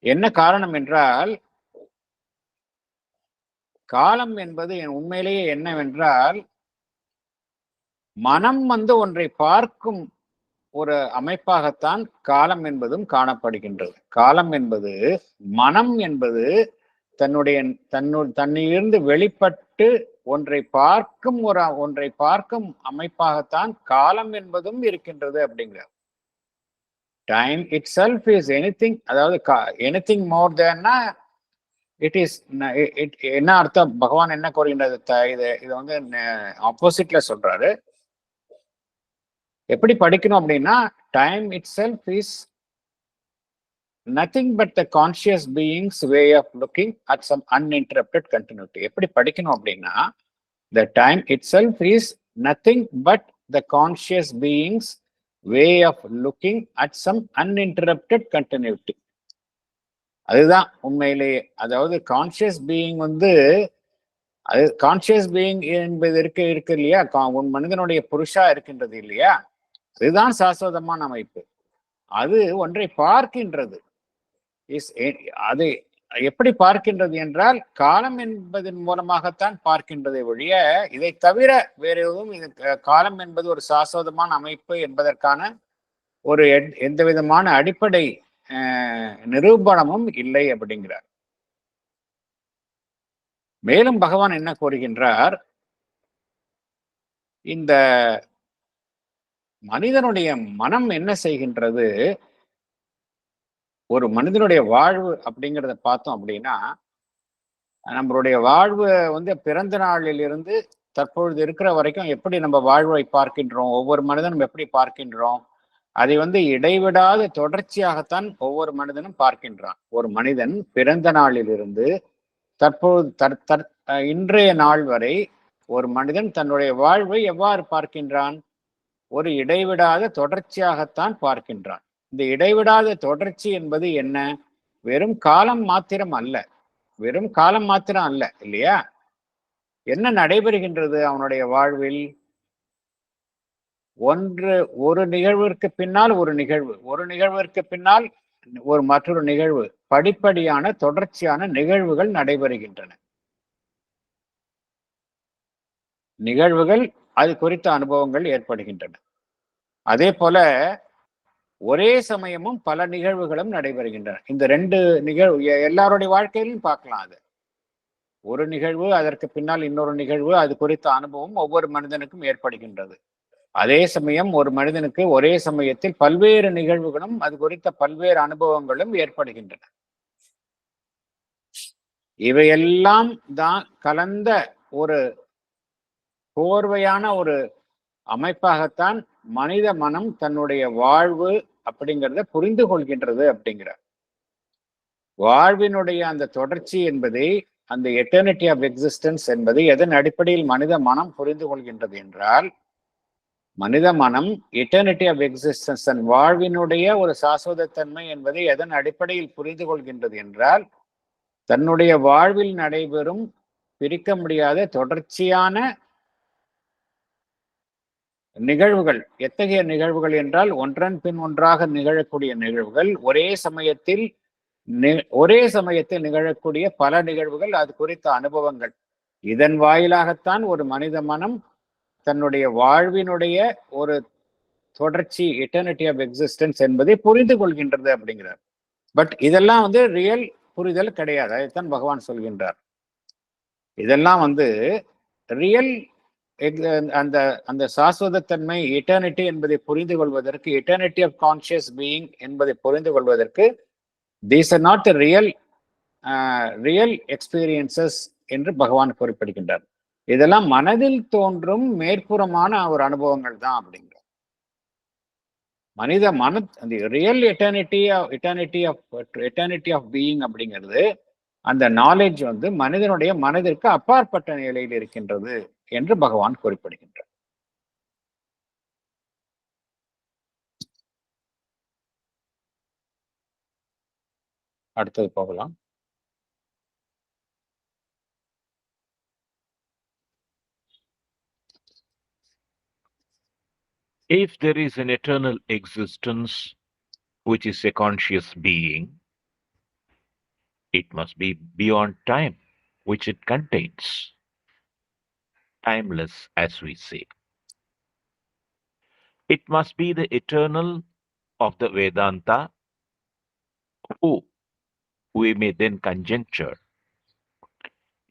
என்ன காரணம் என்றால், காலம் என்பது உண்மையிலேயே என்னவென்றால், மனம் வந்து ஒன்றை பார்க்கும் ஒரு அமைப்பாகத்தான் காலம் என்பதும் காணப்படுகின்றது. காலம் என்பது மனம் என்பது தன்னிலிருந்து வெளிப்பட்டு ஒன்றை பார்க்கும் அமைப்பாகத்தான் காலம் என்பதும் இருக்கின்றது அப்படிங்கிறார். Time itself is anything, அதாவது எனிதிங் மோர் தேன்னா இட் இஸ். என்ன அர்த்தம்? பகவான் என்ன கூறுகின்றது? இது வந்து ஆப்போசிட்ல சொல்றாரு. எப்படி படிக்கணும் அப்படின்னா, time itself is nothing but the conscious being's way of looking at some uninterrupted continuity. எப்படி படிக்கணும் அப்படின்னா, the time itself is nothing but the conscious being's way of looking at some uninterrupted continuity. அதுதான் உண்மையிலேயே. அதாவது conscious being வந்து, அது conscious being என்பது இருக்கு இல்லையா, உன் மனிதனுடைய புருஷா இருக்கின்றது இல்லையா, அதுதான் சாஸ்வதமான அமைப்பு. அது ஒன்றை பார்க்கின்றது. அது எப்படி பார்க்கின்றது என்றால், காலம் என்பதன் மூலமாகத்தான் பார்க்கின்றதை ஒழிய, இதை தவிர வேற எதுவும் காலம் என்பது ஒரு சாஸ்வதமான அமைப்பு என்பதற்கான ஒரு எந்த விதமான அடிப்படை நிரூபணமும் இல்லை அப்படிங்கிறார். மேலும் பகவான் என்ன கூறுகின்றார், இந்த மனிதனுடைய மனம் என்ன செய்கின்றது, ஒரு மனிதனுடைய வாழ்வு அப்படிங்கிறத பார்த்தோம் அப்படின்னா, நம்மளுடைய வாழ்வு வந்து பிறந்த நாளில் இருந்து தற்பொழுது இருக்கிற வரைக்கும் எப்படி நம்ம வாழ்வை பார்க்கின்றோம், ஒவ்வொரு மனிதனும் எப்படி பார்க்கின்றோம், அதை வந்து இடைவிடாத தொடர்ச்சியாகத்தான் ஒவ்வொரு மனிதனும் பார்க்கின்றான். ஒரு மனிதன் பிறந்த நாளில் இருந்து தற்போது இன்றைய நாள் வரை ஒரு மனிதன் தன்னுடைய வாழ்வை எவ்வாறு பார்க்கின்றான், ஒரு இடைவிடாத தொடர்ச்சியாகத்தான் பார்க்கின்றான். இந்த இடைவிடாத தொடர்ச்சி என்பது என்ன, வெறும் காலம் மாத்திரம் அல்ல, வெறும் காலம் மாத்திரம் அல்ல இல்லையா. என்ன நடைபெறுகின்றது அவனுடைய வாழ்வில், ஒரு நிகழ்விற்கு பின்னால் ஒரு நிகழ்வு, ஒரு நிகழ்விற்கு பின்னால் ஒரு மற்றொரு நிகழ்வு, படிப்படியான தொடர்ச்சியான நிகழ்வுகள் நடைபெறுகின்றன. நிகழ்வுகள், அது குறித்த அனுபவங்கள் ஏற்படுகின்றன. அதே போல ஒரே சமயமும் பல நிகழ்வுகளும் நடைபெறுகின்றன. இந்த ரெண்டு நிகழ்வு எல்லாருடைய வாழ்க்கையிலும் பார்க்கலாம். அது ஒரு நிகழ்வு, அதற்கு பின்னால் இன்னொரு நிகழ்வு, அது குறித்த அனுபவம் ஒவ்வொரு மனிதனுக்கும் ஏற்படுகின்றது. அதே சமயம் ஒரு மனிதனுக்கு ஒரே சமயத்தில் பல்வேறு நிகழ்வுகளும் அது குறித்த பல்வேறு அனுபவங்களும் ஏற்படுகின்றன. இவையெல்லாம் தான் கலந்த ஒரு கோர்வையான ஒரு அமைப்பாகத்தான் மனித மனம் தன்னுடைய வாழ்வு அப்படிங்கிறத புரிந்து கொள்கின்றது அப்படிங்கிறார். வாழ்வினுடைய அந்த தொடர்ச்சி என்பதை, அந்த எட்டர்னிட்டி ஆஃப் எக்ஸிஸ்டன்ஸ் என்பதை எதன் அடிப்படையில் மனித மனம் புரிந்து கொள்கின்றது என்றால், மனித மனம் எட்டர்னிட்டி ஆஃப் எக்ஸிஸ்டன்ஸ், தன் வாழ்வினுடைய ஒரு சாஸ்வதத்தன்மை என்பதை எதன் அடிப்படையில் புரிந்து கொள்கின்றது என்றால், தன்னுடைய வாழ்வில் நடைபெறும் பிரிக்க முடியாத தொடர்ச்சியான நிகழ்வுகள். எத்தகைய நிகழ்வுகள் என்றால், ஒன்றன் பின் ஒன்றாக நிகழக்கூடிய நிகழ்வுகள், ஒரே சமயத்தில் நிகழக்கூடிய பல நிகழ்வுகள், அது குறித்த அனுபவங்கள். இதன் வாயிலாகத்தான் ஒரு மனித மனம் தன்னுடைய வாழ்வினுடைய ஒரு தொடர்ச்சி, எட்டர்னிட்டி ஆஃப் எக்ஸிஸ்டன்ஸ் என்பதை புரிந்து கொள்கின்றது அப்படிங்கிறார். பட் இதெல்லாம் வந்து ரியல் புரிதல் கிடையாது. அதைத்தான் பகவான் சொல்கின்றார். இதெல்லாம் வந்து ரியல் அந்த அந்த சாஸ்வதத்தன்மை, எட்டர்னிட்டி என்பதை புரிந்து கொள்வதற்கு, எட்டர்னிட்டி ஆஃப் கான்சியஸ் பீயிங் என்பதை புரிந்து கொள்வதற்கு, these are not real experiences என்று பகவான் குறிப்பிடுகின்றார். இதெல்லாம் மனதில் தோன்றும் மேற்புறமான ஒரு அனுபவங்கள் தான் அப்படிங்கிறார். மனித அந்த ரியல் எட்டர்னிட்டி ஆஃப் பீயிங் அப்படிங்கிறது, அந்த நாலேஜ் வந்து மனிதனுடைய மனதிற்கு அப்பாற்பட்ட நிலையில் இருக்கின்றது என்று பகவான் குறிப்பிடுகின்றார். அடுத்தது போகலாம். If there is an eternal existence which is a conscious being, it must be beyond time which it contains, timeless as we say. It must be the eternal of the Vedanta, who, we may then conjecture,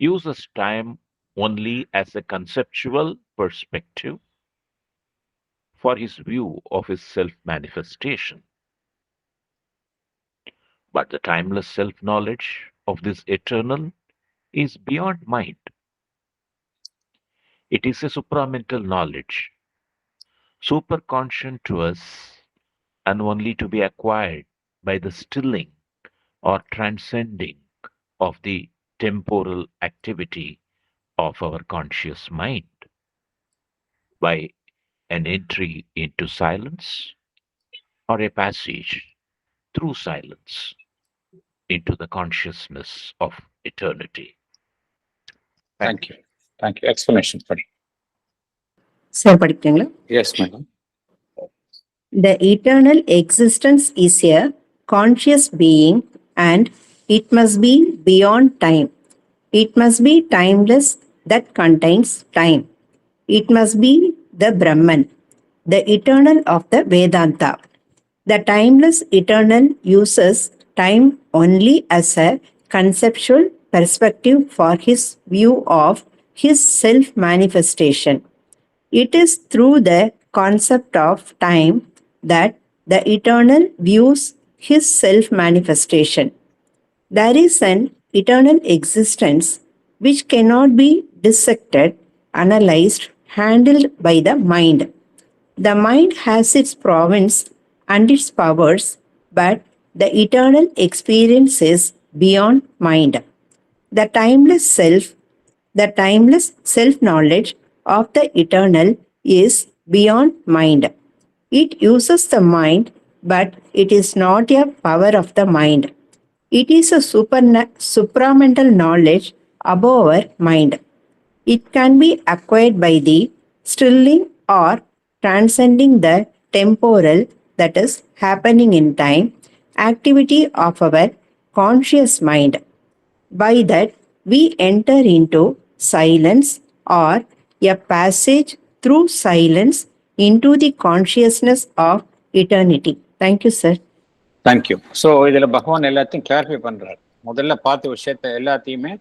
uses time only as a conceptual perspective for his view of his self-manifestation. But the timeless self-knowledge of this eternal is beyond mind. It is a supramental knowledge, superconscient to us, and only to be acquired by the stilling or transcending of the temporal activity of our conscious mind. By an entry into silence or a passage through silence into the consciousness of eternity. Thank you. Thank you. Explanation. Sir படிக்கிறீங்களா? Yes, madam. The eternal existence is a conscious being and it must be beyond time. It must be timeless that contains time. It must be the Brahman, the eternal of the Vedanta. The timeless eternal uses time only as a conceptual perspective for his view of his self-manifestation. It is through the concept of time that the eternal views his self-manifestation. There is an eternal existence which cannot be dissected, analyzed, handled by the mind. The mind has its province and its powers, but the eternal experience is beyond mind. The timeless self-knowledge of the eternal is beyond mind. It uses the mind, but it is not a power of the mind. It is a supramental knowledge above our mind. It can be acquired by the stilling or transcending the temporal, that is, happening in time, activity of our conscious mind. By that, we enter into silence or a passage through silence into the consciousness of eternity. Thank you, sir. Thank you. So இதில் பகவான் எல்லாத்தையும் clarify பண்ணுறாரு. முதல்ல பார்த்த விஷயத்த எல்லாத்தையுமே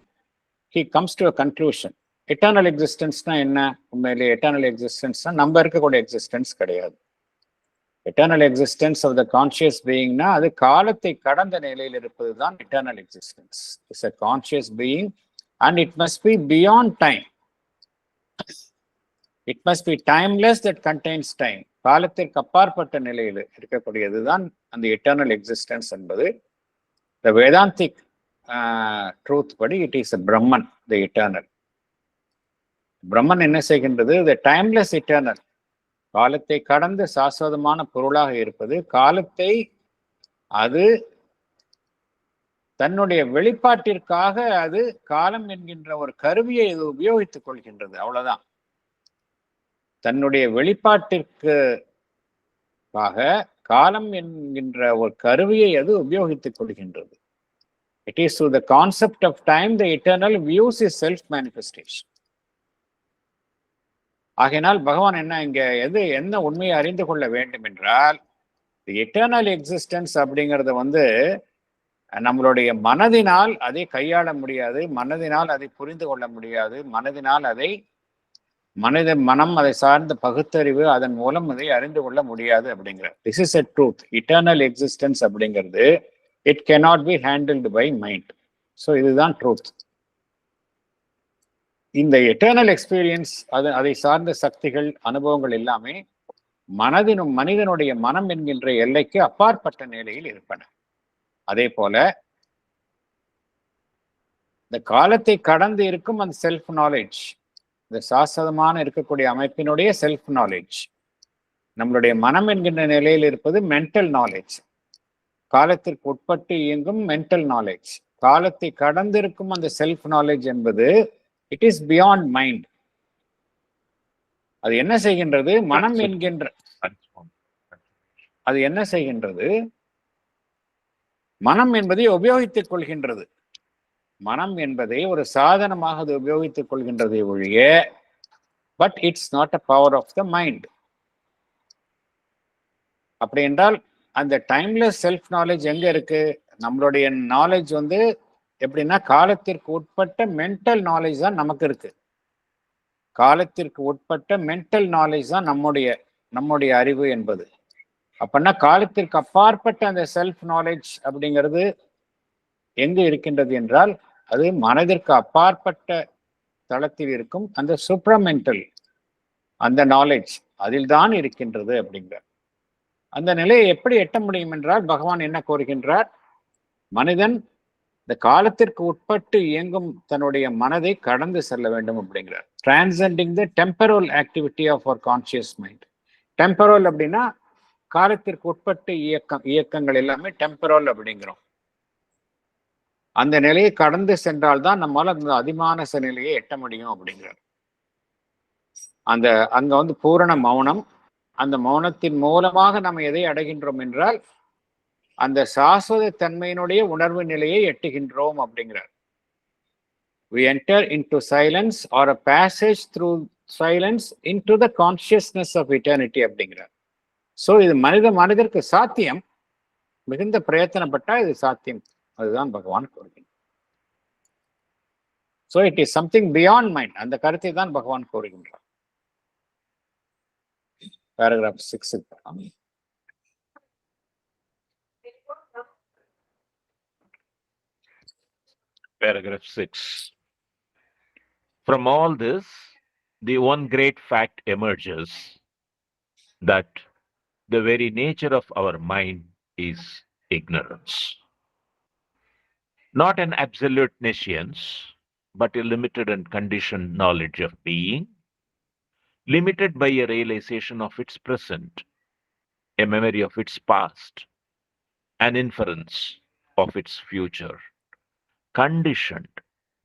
he comes to a conclusion. Eternal எக்ஸிஸ்டன்ஸ்னா என்ன? உண்மையிலே எட்டர்னல் எக்ஸிஸ்டன்ஸ்னா நம்ம இருக்கக்கூடிய எக்ஸிஸ்டன்ஸ் கிடையாது. Eternal existence of the conscious பீயிங்னா அது காலத்தை கடந்த நிலையில் இருப்பது தான் eternal existence. It's a conscious being and it must be beyond time. It must be timeless that contains time. காலத்திற்கு அப்பாற்பட்ட நிலையில் இருக்கக்கூடியது தான் அந்த எட்டர்னல் எக்ஸிஸ்டன்ஸ் என்பது. த வேதாந்திக் ட்ரூத் படி it is a Brahman, the eternal. Brahman என்ன செய்கின்றது? த டைம்லெஸ் எட்டர்னல், காலத்தை கடந்து சாஸ்வதமான பொருளாக இருப்பது. காலத்தை அது தன்னுடைய வெளிப்பாட்டிற்காக அது காலம் என்கின்ற ஒரு கருவியை இது உபயோகித்துக் கொள்கின்றது. அவ்வளவுதான். தன்னுடைய வெளிப்பாட்டிற்காக காலம் என்கின்ற ஒரு கருவியை அது உபயோகித்துக் கொள்கின்றது. It is through the concept of time the eternal views his self manifestation. ஆகையினால் பகவான் இங்க என்ன உண்மையை அறிந்து கொள்ள வேண்டும் என்றால், எட்டர்னல் எக்ஸிஸ்டன்ஸ் அப்படிங்கிறது நம்மளுடைய மனதினால் அதை கையாள முடியாது, மனதினால் அதை புரிந்து கொள்ள முடியாது, மனதினால் அதை மனம் அதை சார்ந்த பகுத்தறிவு அதன் மூலம் அதை அறிந்து கொள்ள முடியாது அப்படிங்கிற. This is a truth. Eternal existence அப்படிங்கிறது it cannot be handled by mind. So இதுதான் ட்ரூத். இந்த எட்டர்னல் எக்ஸ்பீரியன்ஸ் அதை சார்ந்த சக்திகள் அனுபவங்கள் எல்லாமே மனிதனுடைய மனம் என்கின்ற எல்லைக்கு அப்பாற்பட்ட நிலையில் இருப்பன. அதே போல இந்த காலத்தை கடந்து இருக்கும் அந்த செல்ஃப் நாலேஜ், இந்த சாஸ்வதமான இருக்கக்கூடிய அமைப்பினுடைய செல்ஃப் நாலேஜ், நம்மளுடைய மனம் என்கின்ற நிலையில் இருப்பது மென்டல் நாலேஜ். காலத்திற்கு உட்பட்டு இயங்கும் மென்டல் நாலேஜ். காலத்தை கடந்திருக்கும் அந்த செல்ஃப் நாலேஜ் என்பது இட் இஸ் பியாண்ட் மைண்ட். அது என்ன செய்கின்றது? மனம் என்கின்ற அது என்ன செய்கின்றது? மனம் என்பதை உபயோகித்துக் கொள்கின்றது. மனம் என்பதை ஒரு சாதனமாக அது உபயோகித்துக் கொள்கின்றதை ஒழிய, but it's not a power of the mind. அப்படி என்றால் அந்த டைம்லெஸ் செல்ஃப் நாலேஜ் எங்க இருக்கு? நம்மளுடைய நாலேஜ் எப்படின்னா காலத்திற்கு உட்பட்ட மென்டல் நாலேஜ் தான் நமக்கு இருக்கு. காலத்திற்கு உட்பட்ட மென்டல் நாலேஜ் தான் நம்முடைய அறிவு என்பது. அப்படின்னா காலத்திற்கு அப்பாற்பட்ட அந்த செல்ஃப் நாலேஜ் அப்படிங்கிறது எங்கு இருக்கின்றது என்றால், அது மனதிற்கு அப்பாற்பட்ட தளத்தில் இருக்கும் அந்த சூப்ரமென்டல் அந்த நாலேஜ் அதில் தான் இருக்கின்றது அப்படிங்கிற அந்த நிலையை எப்படி எட்ட முடியும் என்றால், பகவான் என்ன கோருகின்றார்? மனிதன் இந்த காலத்திற்கு உட்பட்டு இயங்கும் தன்னுடைய மனதை கடந்து செல்ல வேண்டும் அப்படிங்கிறார். Transcending the temporal activity of our conscious mind. Temporal அப்படின்னா காலத்திற்கு உட்பட்ட இயக்கங்கள் எல்லாமே டெம்பரல் அப்படிங்கிறோம். அந்த நிலையை கடந்து சென்றால்தான் நம்மால அந்த அதிமானச நிலையை எட்ட முடியும் அப்படிங்கிறார். அங்க வந்து பூரண மௌனம். அந்த மௌனத்தின் மூலமாக நம்ம எதை அடைகின்றோம் என்றால் அந்த சாஸ்வத தன்மையினுடைய உணர்வு நிலையை எட்டுகின்றோம் அப்படிங்கிறார். We enter into silence or a passage through silence into the consciousness of eternity அப்படிங்கிறார். ஸோ இது மனிதருக்கு சாத்தியம். மிகுந்த பிரயத்தனப்பட்டா இது சாத்தியம். அதுதான் பகவான் கூறுகிறார். So it is something beyond mind. அந்த கருத்தை தான் பகவான் கூறுகின்றார். Paragraph 6. Paragraph 6. From all this, the one great fact emerges that the very nature of our mind is ignorance. Not an absolute nescience, but a limited and conditioned knowledge of being, limited by a realization of its present, a memory of its past, an inference of its future, conditioned,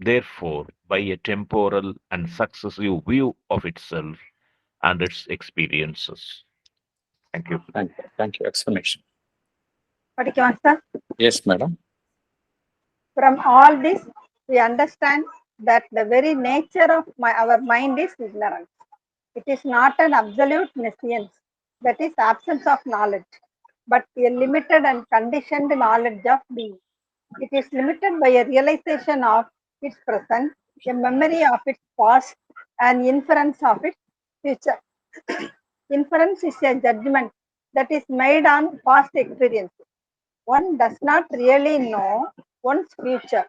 therefore, by a temporal and successive view of itself and its experiences. Thank you. Thank you. Explanation. படிக்கலாம் sir. Yes, madam. From all this, we understand that the very nature of our mind is ignorance. It is not an absolute nescience, that is absence of knowledge, but a limited and conditioned knowledge of being. It is limited by a realization of its present, a memory of its past, and inference of its future. Inference is a judgment that is made on past experiences. One does not really know one's future,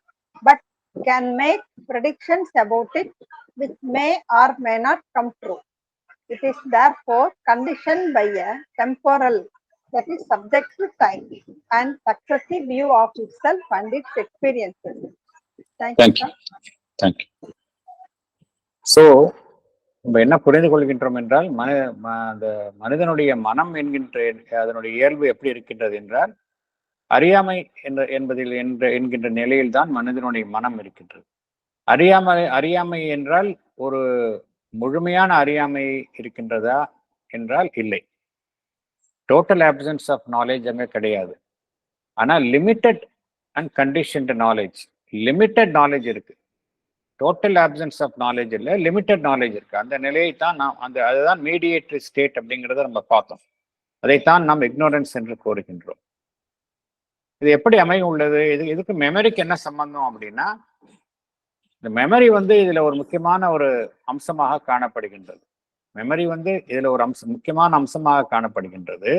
but can make predictions about it, which may or may not come true. It is therefore conditioned by a temporal, that is subject to time, and successive view of itself and its experiences. Thank you. Thank you. So, நம்ம என்ன புரிந்து கொள்கின்றோம் என்றால் அந்த மனிதனுடைய மனம் என்கின்ற அதனுடைய இயல்பு எப்படி இருக்கின்றது என்றால் அறியாமை என்கின்ற நிலையில் தான் மனிதனுடைய மனம் இருக்கின்றது. அறியாமை என்றால் ஒரு முழுமையான அறியாமை இருக்கின்றதா என்றால் இல்லை. டோட்டல் ஆப்சன்ஸ் ஆஃப் நாலேஜ் அங்கே கிடையாது. ஆனால் limited and conditioned knowledge, limited knowledge இருக்கு. டோட்டல் ஆப்சன்ஸ் ஆஃப் நாலேஜ் இல்லை, லிமிட்டட் நாலேஜ் இருக்கு. அந்த நிலையை தான் நாம் அதுதான் மீடியேட்டரி ஸ்டேட் அப்படிங்கிறத நம்ம பார்த்தோம். அதைத்தான் நாம் இக்னோரன்ஸ் என்று கூறுகின்றோம். இது எப்படி அமைய உள்ளது? இதுக்கு மெமரிக்கு என்ன சம்பந்தம் அப்படின்னா, இந்த மெமரி வந்து இதுல ஒரு முக்கியமான ஒரு அம்சமாக காணப்படுகின்றது. மெமரி வந்து இதுல ஒரு முக்கியமான அம்சமாக காணப்படுகின்றது.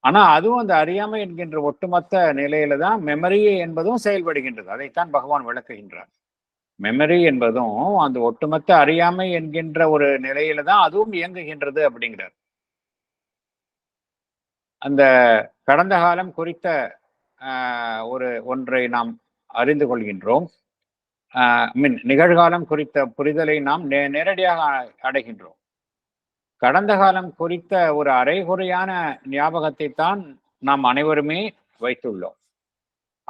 ஆனா அதுவும் அந்த அறியாமை என்கின்ற ஒட்டுமொத்த நிலையில தான் மெமரி என்பதும் செயல்படுகின்றது. அதைத்தான் பகவான் விளக்குகின்றார். மெமரி என்பதும் அந்த ஒட்டுமொத்த அறியாமை என்கின்ற ஒரு நிலையில தான் அதுவும் இயங்குகின்றது அப்படிங்கிறார். அந்த கடந்த காலம் குறித்த ஒன்றை நாம் அறிந்து கொள்கின்றோம். நிகழ்காலம் குறித்த புரிதலை நாம் நேரடியாக அடைகின்றோம். கடந்த காலம் குறித்த ஒரு அரைகுறையான ஞாபகத்தை தான் நாம் அனைவருமே வைத்துள்ளோம்.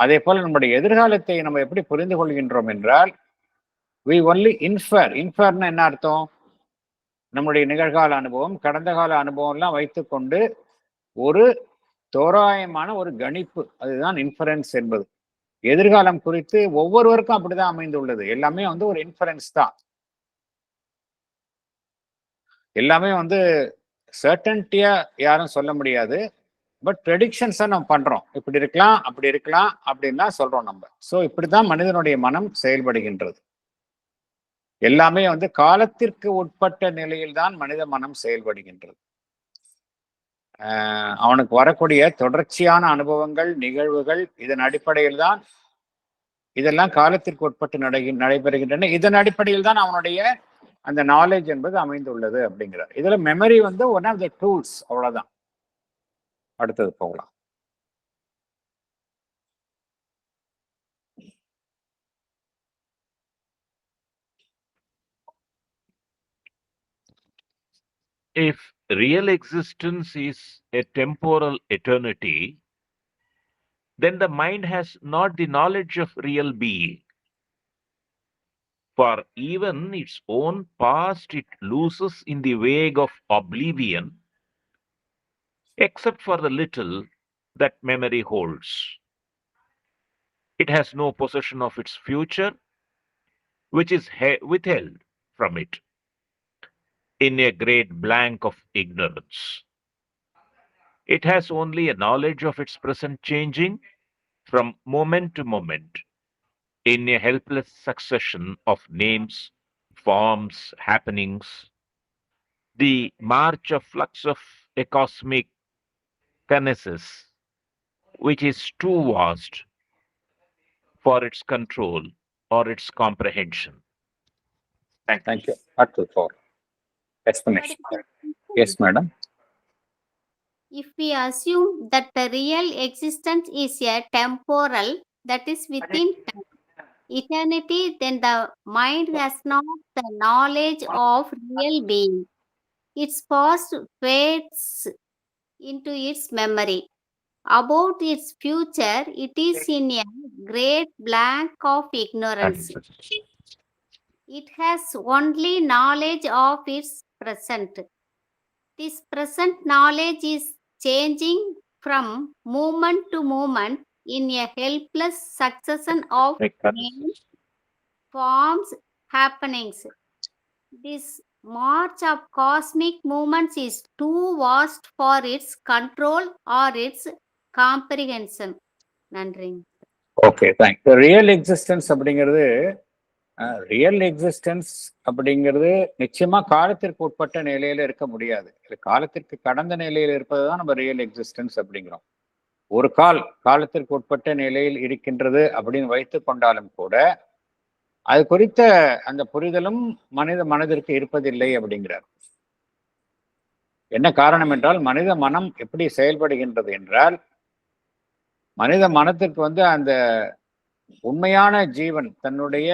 அதே போல நம்முடைய எதிர்காலத்தை நம்ம எப்படி புரிந்து கொள்கின்றோம் என்றால், we only inferன்னா என்ன அர்த்தம்? நம்முடைய நிகழ்கால அனுபவம், கடந்த கால அனுபவம் எல்லாம் வைத்துக்கொண்டு ஒரு தோராயமான ஒரு கணிப்பு, அதுதான் இன்ஃபரன்ஸ் என்பது. எதிர்காலம் குறித்து ஒவ்வொருவருக்கும் அப்படிதான் அமைந்துள்ளது. எல்லாமே வந்து ஒரு இன்ஃபரன்ஸ் தான். எல்லாமே வந்து சர்டன்டியா யாரும் சொல்ல முடியாது. பட் ப்ரெடிக்ஷன்ஸை நம்ம பண்றோம். இப்படி இருக்கலாம், அப்படி இருக்கலாம் அப்படின்னா சொல்றோம் நம்ம. ஸோ இப்படிதான் மனிதனுடைய மனம் செயல்படுகின்றது. எல்லாமே வந்து காலத்திற்கு உட்பட்ட நிலையில் தான் மனித மனம் செயல்படுகின்றது. அவனுக்கு வரக்கூடிய தொடர்ச்சியான அனுபவங்கள், நிகழ்வுகள், இதன் அடிப்படையில் தான் இதெல்லாம் காலத்திற்கு உட்பட்டு நடைபெறுகின்றன. இதன் அடிப்படையில் தான் அவனுடைய அந்த நாலேஜ் என்பது அமைந்துள்ளது அப்படிங்கிறார். இதுல மெமரி வந்து ஒன் ஆஃப் த டூல்ஸ், அவ்வளவுதான். அடுத்தது போகலாம். If real existence is a temporal eternity, then the mind has not the knowledge of real being. For even its own past it loses in the wake of oblivion, except for the little that memory holds. It has no possession of its future, which is withheld from it in a great blank of ignorance. It has only a knowledge of its present changing from moment to moment in a helpless succession of names, forms, happenings, the march of flux of a cosmic kinesis, which is too vast for its control or its comprehension. Thank you. Thank you. Atul for explanation. Yes, madam. If we assume that the real existence is a temporal, that is within time, eternity, then the mind has not the knowledge of real being. Its past fades into its memory. About its future, it is in a great blank of ignorance. It has only knowledge of its present. This present knowledge is changing from moment to moment in a helpless succession of names, forms, happenings. This march of cosmic movements is too vast for its control or its comprehension. நன்றி. Okay, thank. Real existence அப்படிங்கிறது real existence அப்படிங்கிறது நிச்சயமா காலத்திற்கு உட்பட்ட நிலையில இருக்க முடியாது. காலத்திற்கு கடந்த நிலையில் இருப்பது தான் நம்ம ரியல் எக்ஸிஸ்டன்ஸ் அப்படிங்கிறோம். ஒரு காலத்திற்கு உட்பட்ட நிலையில் இருக்கின்றது அப்படின்னு வைத்து கொண்டாலும் கூட அது குறித்த அந்த புரிதலும் மனித மனதிற்கு இருப்பதில்லை அப்படிங்கிறார். என்ன காரணம் என்றால், மனித மனம் எப்படி செயல்படுகின்றது என்றால், மனித மனத்திற்கு அந்த உண்மையான ஜீவன் தன்னுடைய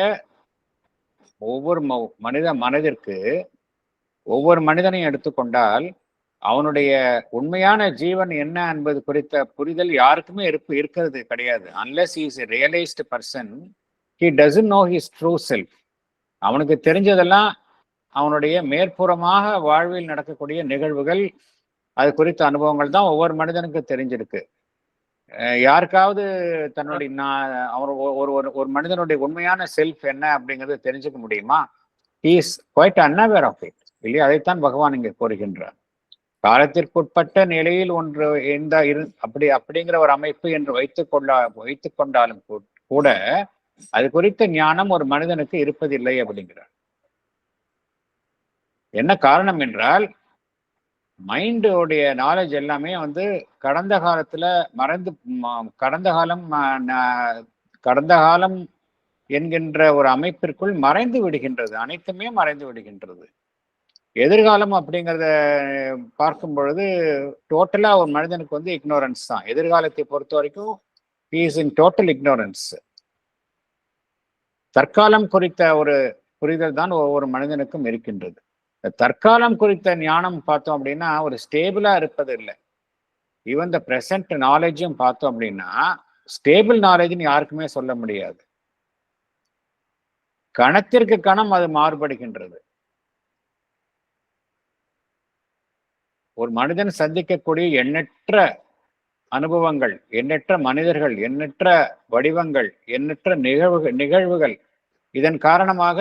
ஒவ்வொரு மனித மனதிற்கு ஒவ்வொரு மனிதனையும் எடுத்துக்கொண்டால் அவனுடைய உண்மையான ஜீவன் என்ன என்பது குறித்த புரிதல் யாருக்குமே இருக்கிறது கிடையாது. Unless he is a realised person, he doesn't know his true self. அவனுக்கு தெரிஞ்சதெல்லாம் அவனுடைய மேற்புறமாக வாழ்வில் நடக்கக்கூடிய நிகழ்வுகள், அது குறித்த அனுபவங்கள் தான் ஒவ்வொரு மனிதனுக்கும் தெரிஞ்சிருக்கு. யாருக்காவது தன்னுடைய ஒரு மனிதனுடைய உண்மையான செல்ஃப் என்ன அப்படிங்கிறது தெரிஞ்சுக்க முடியுமா? He is quite unaware of it, இல்லையா? அதைத்தான் பகவான் இங்கே கூறுகின்றார். காலத்திற்குட்பட்ட நிலையில் ஒன்று அப்படிங்கிற ஒரு அமைப்பு என்று வைத்துக் கொண்டாலும் கூட அது குறித்த ஞானம் ஒரு மனிதனுக்கு இருப்பதில்லை அப்படிங்கிறார். என்ன காரணம் என்றால், மைண்டோடைய நாலேஜ் எல்லாமே கடந்த காலத்துல கடந்த காலம் என்கின்ற ஒரு அமைப்பிற்குள் மறைந்து விடுகின்றது. அனைத்துமே மறைந்து விடுகின்றது. எதிர்காலம் அப்படிங்கிறத பார்க்கும் பொழுது டோட்டலா ஒரு மனிதனுக்கு இக்னோரன்ஸ் தான். எதிர்காலத்தை பொறுத்த வரைக்கும் he is in total ignorance. தற்காலம் குறித்த ஒரு புரிதல் தான் ஒவ்வொரு மனிதனுக்கும் இருக்கின்றது. தற்காலம் குறித்த ஞானம் பார்த்தோம் அப்படின்னா ஒரு ஸ்டேபிளா இருப்பது இல்லை. ஈவன் த பிரசன்ட் நாலேஜும் பார்த்தோம் அப்படின்னா ஸ்டேபிள் நாலேஜ்னு யாருக்குமே சொல்ல முடியாது. கணத்திற்கு கணம் அது மாறுபடுகின்றது. ஒரு மனிதன் சந்திக்கக்கூடிய எண்ணற்ற அனுபவங்கள், எண்ணற்ற மனிதர்கள், எண்ணற்ற வடிவங்கள், எண்ணற்ற நிகழ்வுகள், இதன் காரணமாக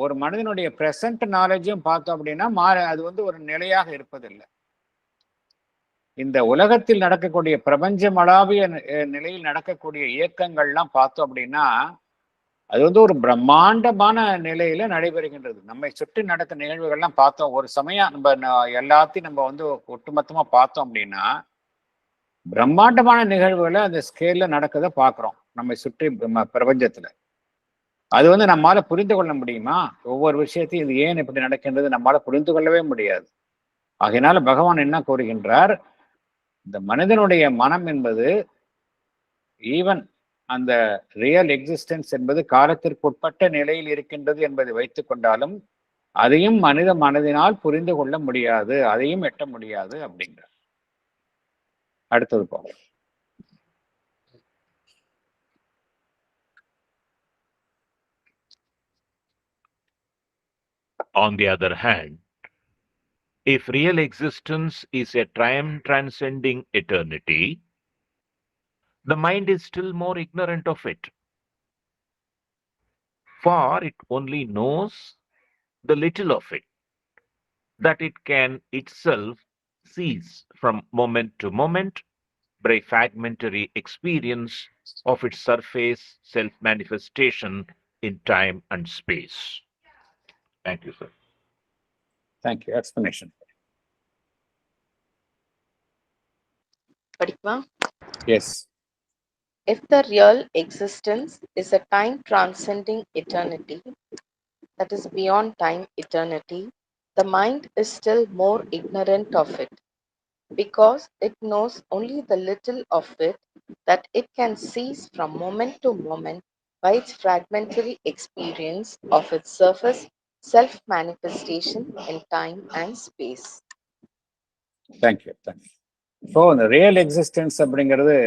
ஒரு மனிதனுடைய பிரசன்ட் நாலேஜும் பார்த்தோம் அப்படின்னா அது ஒரு நிலையாக இருப்பதில்லை. இந்த உலகத்தில் நடக்கக்கூடிய பிரபஞ்சமளாவிய நிலையில் நடக்கக்கூடிய இயக்கங்கள்லாம் பார்த்தோம் அப்படின்னா அது ஒரு பிரம்மாண்டமான நிலையில நடைபெறுகின்றது. நம்மை சுற்றி நடக்க நிகழ்வுகள்லாம் பார்த்தோம். ஒரு சமயம் நம்ம எல்லாத்தையும் நம்ம ஒட்டுமொத்தமா பார்த்தோம் அப்படின்னா பிரம்மாண்டமான நிகழ்வுகளை அந்த ஸ்கேல்ல நடக்கதை பார்க்கிறோம் நம்மை சுற்றி பிரபஞ்சத்துல. அது நம்மால புரிந்து கொள்ள முடியுமா? ஒவ்வொரு விஷயத்தையும் இது ஏன் இப்படி நடக்கின்றது நம்மால புரிந்து கொள்ளவே முடியாது. ஆகையினால பகவான் என்ன கூறுகின்றார், இந்த மனிதனுடைய மனம் என்பது ஈவன் அந்த ரியல் எக்ஸிஸ்டன்ஸ் என்பது காலத்திற்கு உட்பட்ட நிலையில் இருக்கின்றது என்பதை வைத்துக் கொண்டாலும் அதையும் மனித மனதினால் புரிந்து கொள்ள முடியாது, அதையும் எட்ட முடியாது அப்படிங்கிற. அடுத்தது போக. On the other hand, if real existence is a time transcending eternity, the mind is still more ignorant of it. For it only knows the little of it, that it can itself seize from moment to moment by fragmentary experience of its surface self-manifestation in time and space. Thank you, sir. Thank you. Explanation. படிப்பா? Yes. If the real existence is a time transcending eternity, that is beyond time eternity, the mind is still more ignorant of it, because it knows only the little of it that it can seize from moment to moment by its fragmentary experience of its surface self-manifestation in time and space. Thank you. Thank you. So இந்த real existence அப்படிங்கிறது,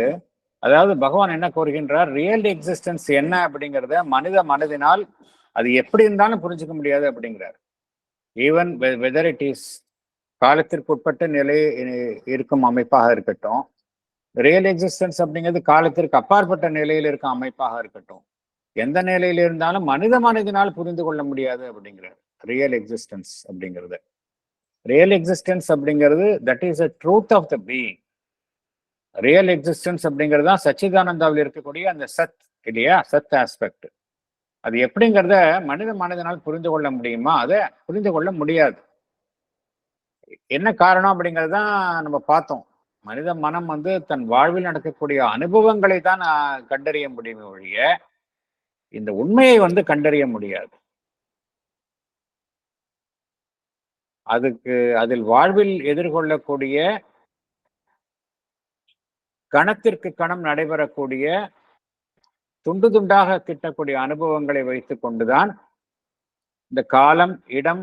அதாவது பகவான் என்ன கூறுகின்றார், real existence என்ன அப்படிங்கிறத மனித மனதினால் அது எப்படி இருந்தாலும் புரிஞ்சுக்க முடியாது அப்படிங்கிறார். ஈவன் வெதர் இட் இஸ் காலத்திற்கு உட்பட்ட நிலை இருக்கும் அமைப்பாக இருக்கட்டும், ரியல் எக்ஸிஸ்டன்ஸ் அப்படிங்கிறது காலத்திற்கு அப்பாற்பட்ட நிலையில் இருக்கும் அமைப்பாக இருக்கட்டும், எந்த நிலையில் இருந்தாலும் மனித மனதினால் புரிந்து கொள்ள முடியாது அப்படிங்கிறார் ரியல் எக்ஸிஸ்டன்ஸ் அப்படிங்கிறது. ரியல் எக்ஸிஸ்டன்ஸ் அப்படிங்கிறது that is a truth of the being. Real existence அப்படிங்கிறது தான் சச்சிதானந்தாவில் இருக்கக்கூடிய அந்த சத் இல்லையா, சத் ஆஸ்பெக்ட். அது எப்படிங்கிறத மனித மனதினால் புரிந்து கொள்ள முடியுமா? அதை புரிந்து கொள்ள முடியாது. என்ன காரணம் அப்படிங்கிறதான் நம்ம பார்த்தோம். மனித மனம் தன் வாழ்வில் நடக்கக்கூடிய அனுபவங்களை தான் கண்டறிய முடியுமே ஒழிய இந்த உண்மையை கண்டறிய முடியாது. அதில் வாழ்வில் எதிர்கொள்ளக்கூடிய கணத்திற்கு கணம் நடைபெறக்கூடிய துண்டு துண்டாக கிட்டக்கூடிய அனுபவங்களை வைத்துக் கொண்டுதான் இந்த காலம் இடம்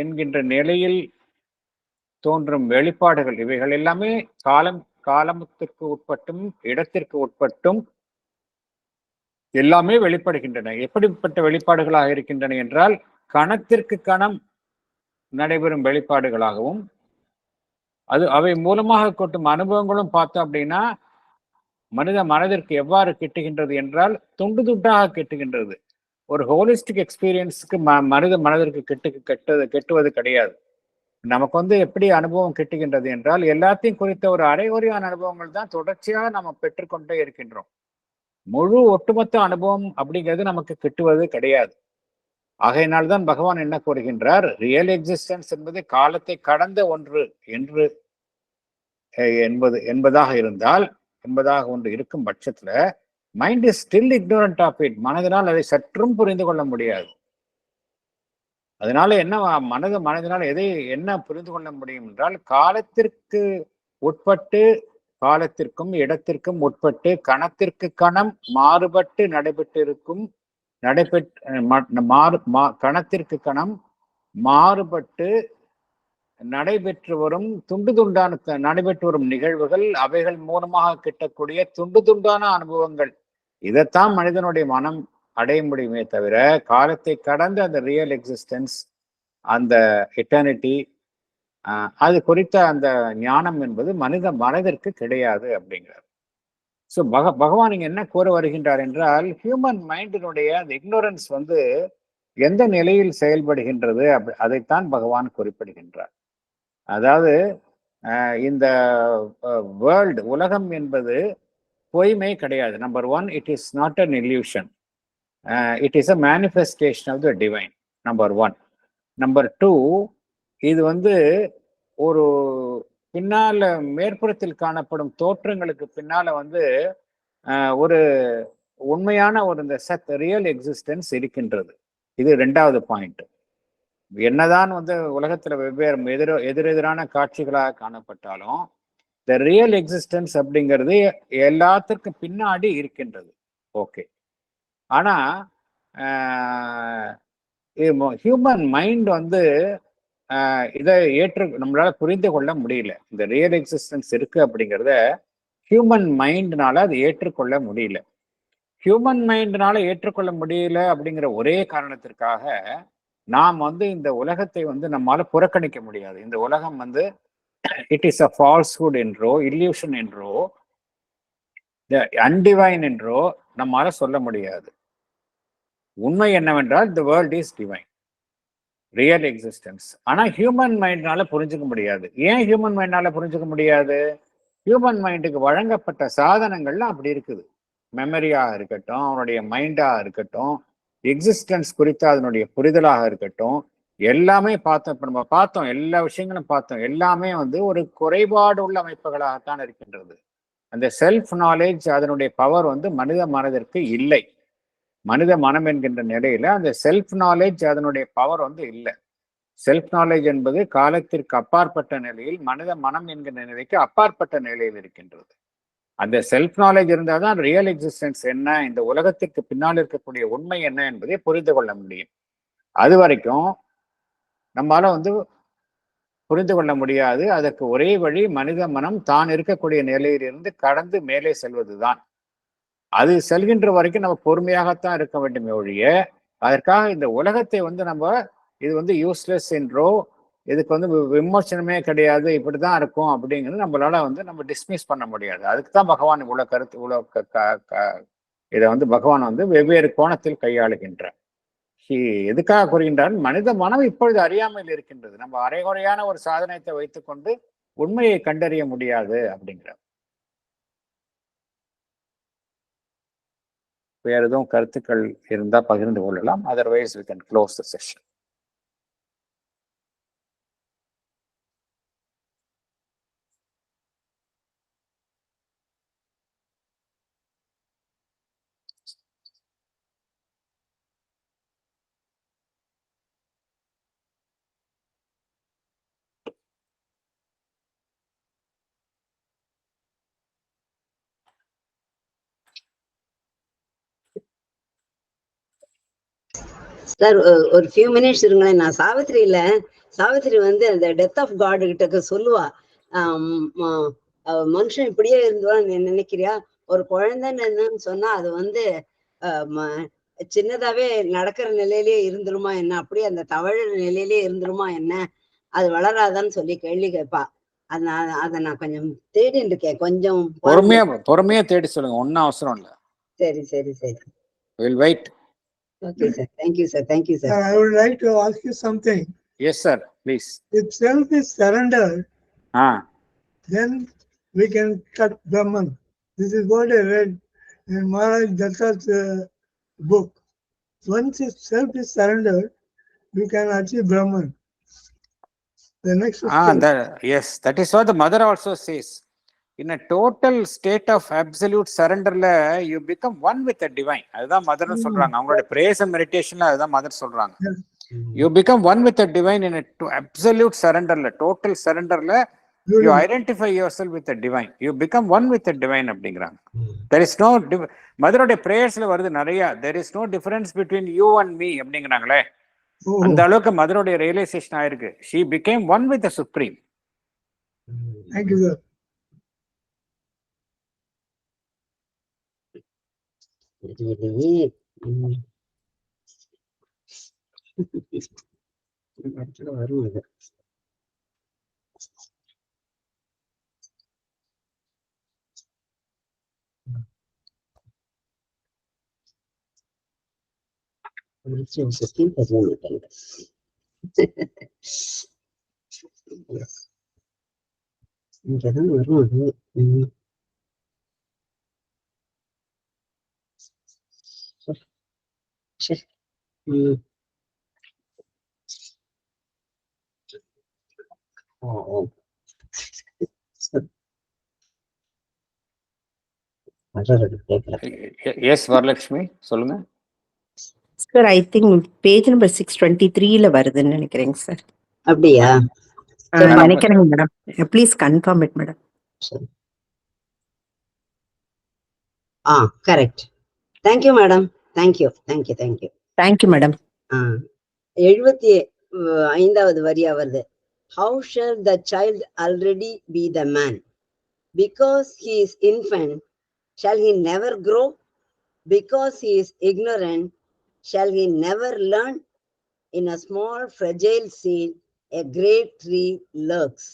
என்கின்ற நிலையில் தோன்றும் வெளிப்பாடுகள் இவைகள் எல்லாமே காலத்துக்கு உட்பட்டும் இடத்திற்கு உட்பட்டும் எல்லாமே வெளிப்படுகின்றன. எப்படிப்பட்ட வெளிப்பாடுகளாக இருக்கின்றன என்றால், கணத்திற்கு கணம் நடைபெறும் வெளிப்பாடுகளாகவும் அவை மூலமாக கொட்டும் அனுபவங்களும் பார்த்தோம் அப்படின்னா மனித மனதிற்கு எவ்வாறு கிட்டுகின்றது என்றால் துண்டு துண்டாக கிட்டுகின்றது. ஒரு ஹோலிஸ்டிக் எக்ஸ்பீரியன்ஸுக்கு மனித மனதிற்கு கெட்டுவது கிடையாது. நமக்கு எப்படி அனுபவம் கிட்டுகின்றது என்றால் எல்லாத்தையும் குறித்த ஒரு அரைகுறையான அனுபவங்கள் தான் தொடர்ச்சியாக நம்ம பெற்றுக்கொண்டே இருக்கின்றோம். முழு ஒட்டுமொத்த அனுபவம் அப்படிங்கிறது நமக்கு கிட்டுவது கிடையாது. ஆகையினால்தான் பகவான் என்ன கூறுகின்றார், ரியல் எக்ஸிஸ்டன்ஸ் என்பது காலத்தை கடந்த ஒன்று என்று என்பதாக ஒன்று இருக்கும் பட்சத்துல mind is still ignorant of it. மனதினால் அதை சற்றும் புரிந்து கொள்ள முடியாது. அதனால என்ன மனதினால் என்ன புரிந்து கொள்ள முடியும் என்றால், காலத்திற்கு உட்பட்டு, காலத்திற்கும் இடத்திற்கும் உட்பட்டு, கணத்திற்கு கணம் மாறுபட்டு கணத்திற்கு கணம் மாறுபட்டு நடைபெற்று வரும் துண்டு துண்டான நடைபெற்று வரும் நிகழ்வுகள், அவைகள் மூலமாக கிட்டக்கூடிய துண்டு துண்டான அனுபவங்கள், இதைத்தான் மனிதனுடைய மனம் அடைய முடியுமே தவிர காலத்தை கடந்த அந்த ரியல் எக்ஸிஸ்டன்ஸ், அந்த எட்டர்னிட்டி, அது குறித்த அந்த ஞானம் என்பது மனித மனதிற்கு கிடையாது அப்படிங்கிறார். ஸோ பகவான் இங்க என்ன கூற வருகின்றார் என்றால், ஹியூமன் மைண்டினுடைய அந்த இக்னோரன்ஸ் எந்த நிலையில் செயல்படுகின்றது அதைத்தான் பகவான் குறிப்பிடுகின்றார். அதாவது இந்த வேர்ல்டு உலகம் என்பது பொய்மை கிடையாது. Number 1, it is not an illusion, it is a manifestation of the divine. Number 1. Number 2, இது ஒரு பின்னால மேற்புறத்தில் காணப்படும் தோற்றங்களுக்கு பின்னால ஒரு உண்மையான இந்த சத் ரியல் எக்ஸிஸ்டன்ஸ் இருக்கின்றது. இது 2வது பாயிண்ட். என்னதான் உலகத்துல வெவ்வேறு எதிரெதிரான காட்சிகளாக காணப்பட்டாலும் த ரியல் எக்ஸிஸ்டன்ஸ் அப்படிங்கிறது எல்லாத்திற்கும் பின்னாடி இருக்கின்றது. ஓகே. ஆனா ஹியூமன் மைண்ட் வந்து இதை நம்மளால புரிந்து கொள்ள முடியல. இந்த ரியல் எக்ஸிஸ்டன்ஸ் இருக்கு அப்படிங்கிறத ஹியூமன் மைண்ட்னால அதை ஏற்றுக்கொள்ள முடியல. ஹியூமன் மைண்ட்னால ஏற்றுக்கொள்ள முடியல அப்படிங்கிற ஒரே காரணத்திற்காக நாம் வந்து இந்த உலகத்தை வந்து நம்மால புறக்கணிக்க முடியாது. இந்த உலகம் வந்து இட் இஸ் அ ஃபால்ஸ்ஹுட் என்றோ, இல்யூஷன் என்றோ, அன்டிவைன் என்றோ நம்மால சொல்ல முடியாது. உண்மை என்னவென்றால் the world is divine, real existence. ஆனா ஹியூமன் மைண்ட்னால புரிஞ்சுக்க முடியாது. ஏன் ஹியூமன் மைண்ட்னால புரிஞ்சுக்க முடியாது? ஹியூமன் மைண்டுக்கு வழங்கப்பட்ட சாதனங்கள்லாம் அப்படி இருக்குது. மெமரியாக இருக்கட்டும், அவனுடைய மைண்டாக இருக்கட்டும், எக்ஸிஸ்டன்ஸ் குறித்த அதனுடைய புரிதலாக இருக்கட்டும், எல்லாமே பார்த்தோம். இப்போ நம்ம பார்த்தோம், எல்லா விஷயங்களும் பார்த்தோம், எல்லாமே வந்து ஒரு குறைபாடு உள்ள அமைப்புகளாகத்தான் இருக்கின்றது. அந்த செல்ஃப் நாலேஜ் அதனுடைய பவர் வந்து மனித மனதிற்கு இல்லை. மனித மனம் என்கின்ற நிலையில அந்த செல்ஃப் நாலேஜ் அதனுடைய பவர் வந்து இல்லை. செல்ஃப் நாலேஜ் என்பது காலத்திற்கு அப்பாற்பட்ட நிலையில், மனித மனம் என்கின்ற நிலைக்கு அப்பாற்பட்ட நிலையில் இருக்கின்றது. அந்த செல்ஃப் நாலேஜ் இருந்தால் தான் ரியல் எக்ஸிஸ்டன்ஸ் என்ன, இந்த உலகத்திற்கு பின்னால் இருக்கக்கூடிய உண்மை என்ன என்பதை புரிந்து கொள்ள முடியும். அது வரைக்கும் நம்மளால வந்து புரிந்து கொள்ள முடியாது. அதற்கு ஒரே வழி மனித மனம் தான் இருக்கக்கூடிய நிலையிலிருந்து கடந்து மேலே செல்வதுதான். அது செல்கின்ற வரைக்கும் நம்ம பொறுமையாகத்தான் இருக்க வேண்டுமே ஒழிய, அதற்காக இந்த உலகத்தை வந்து நம்ம இது வந்து யூஸ்லெஸ் என்றோ, இதுக்கு வந்து விமர்சனமே கிடையாது, இப்படிதான் இருக்கும் அப்படிங்கிறது நம்மளால வந்து நம்ம டிஸ்மிஸ் பண்ண முடியாது. அதுக்கு தான் பகவான் இவ்வளவு கருத்து, இதை வந்து பகவான் வந்து வெவ்வேறு கோணத்தில் கையாளுகின்றார். எதுக்காக கூறுகின்றால், மனித மனம் இப்பொழுது அறியாமையில் இருக்கின்றது. நம்ம அரைகுறையான ஒரு சாதனத்தை வைத்துக்கொண்டு உண்மையை கண்டறிய முடியாது அப்படிங்கிறார். வேற எதுவும் கருத்துக்கள் இருந்தா பகிர்ந்து கொள்ளலாம். Otherwise we can close the session. Sir ஒரு ஃபியூ மினிட்ஸ் இருங்களேன். நான் சாவித்திரி வந்து அந்த டெத் ஆஃப் காட் கிட்ட சொல்லுவா, மனுஷன் இப்படியே இருந்துவான்னு நினைக்கிறியா, ஒரு குழந்தைன்னு சொன்னா அது வந்து சின்னதாவே நடக்கிற நிலையிலேயே இருந்துருமா என்ன, அப்படியே அந்த தவழ நிலையிலேயே இருந்துருமா என்ன, அது வளராதான்னு சொல்லி கேள்வி கேட்பா. அதை நான் கொஞ்சம் தேடிட்டு இருக்கேன். கொஞ்சம் பொறுமையா தேடி சொல்லுங்க, ஒன்னும் அவசரம் இல்லை. சரி சரி சரி. We'll wait. Okay, sir. Thank you, sir. Thank you, sir. I would like to ask you something. Yes, sir. Please. If self is surrendered, then we can cut Brahman. This is what I read in Maharaj Datta's book. Once self is surrendered, we can achieve Brahman. The next yes, that is what the mother also says. In a total state of absolute surrender, you become one with the divine. அதுதான் mother சொல்றாங்க. அவங்களோட prayers and மெடிடேஷன்ல அதுதான் mother சொல்றாங்க. You become one with the divine in a absolute surrender, total surrender. You identify yourself with the divine. You become one with the divine அப்படிங்கிறாங்க. There is no மதரோட பிரேயர்ஸ்ல வருது நிறைய. There is no difference between you and me அப்படிங்கிறாங்களே. அந்த அளவுக்கு மதரோட realisation ஆயிருக்கு. She became one with the supreme. Thank you, sir. இங்கதான் வரும் அது. Yes, Varalakshmi சொல்லுங்க. Sir, I think page number 623 வருதுன்னு நினைக்கிறேங்க சார். அப்படியா? நினைக்கிறேங்க madam. Please confirm it madam. Correct. Thank you madam. Thank you. Thank you madam. 75வது வரியா வருது. How shall the child already be the man? Because he is infant, shall he never grow? Because he is ignorant, shall he never learn? In a small fragile seed, a great tree lurks.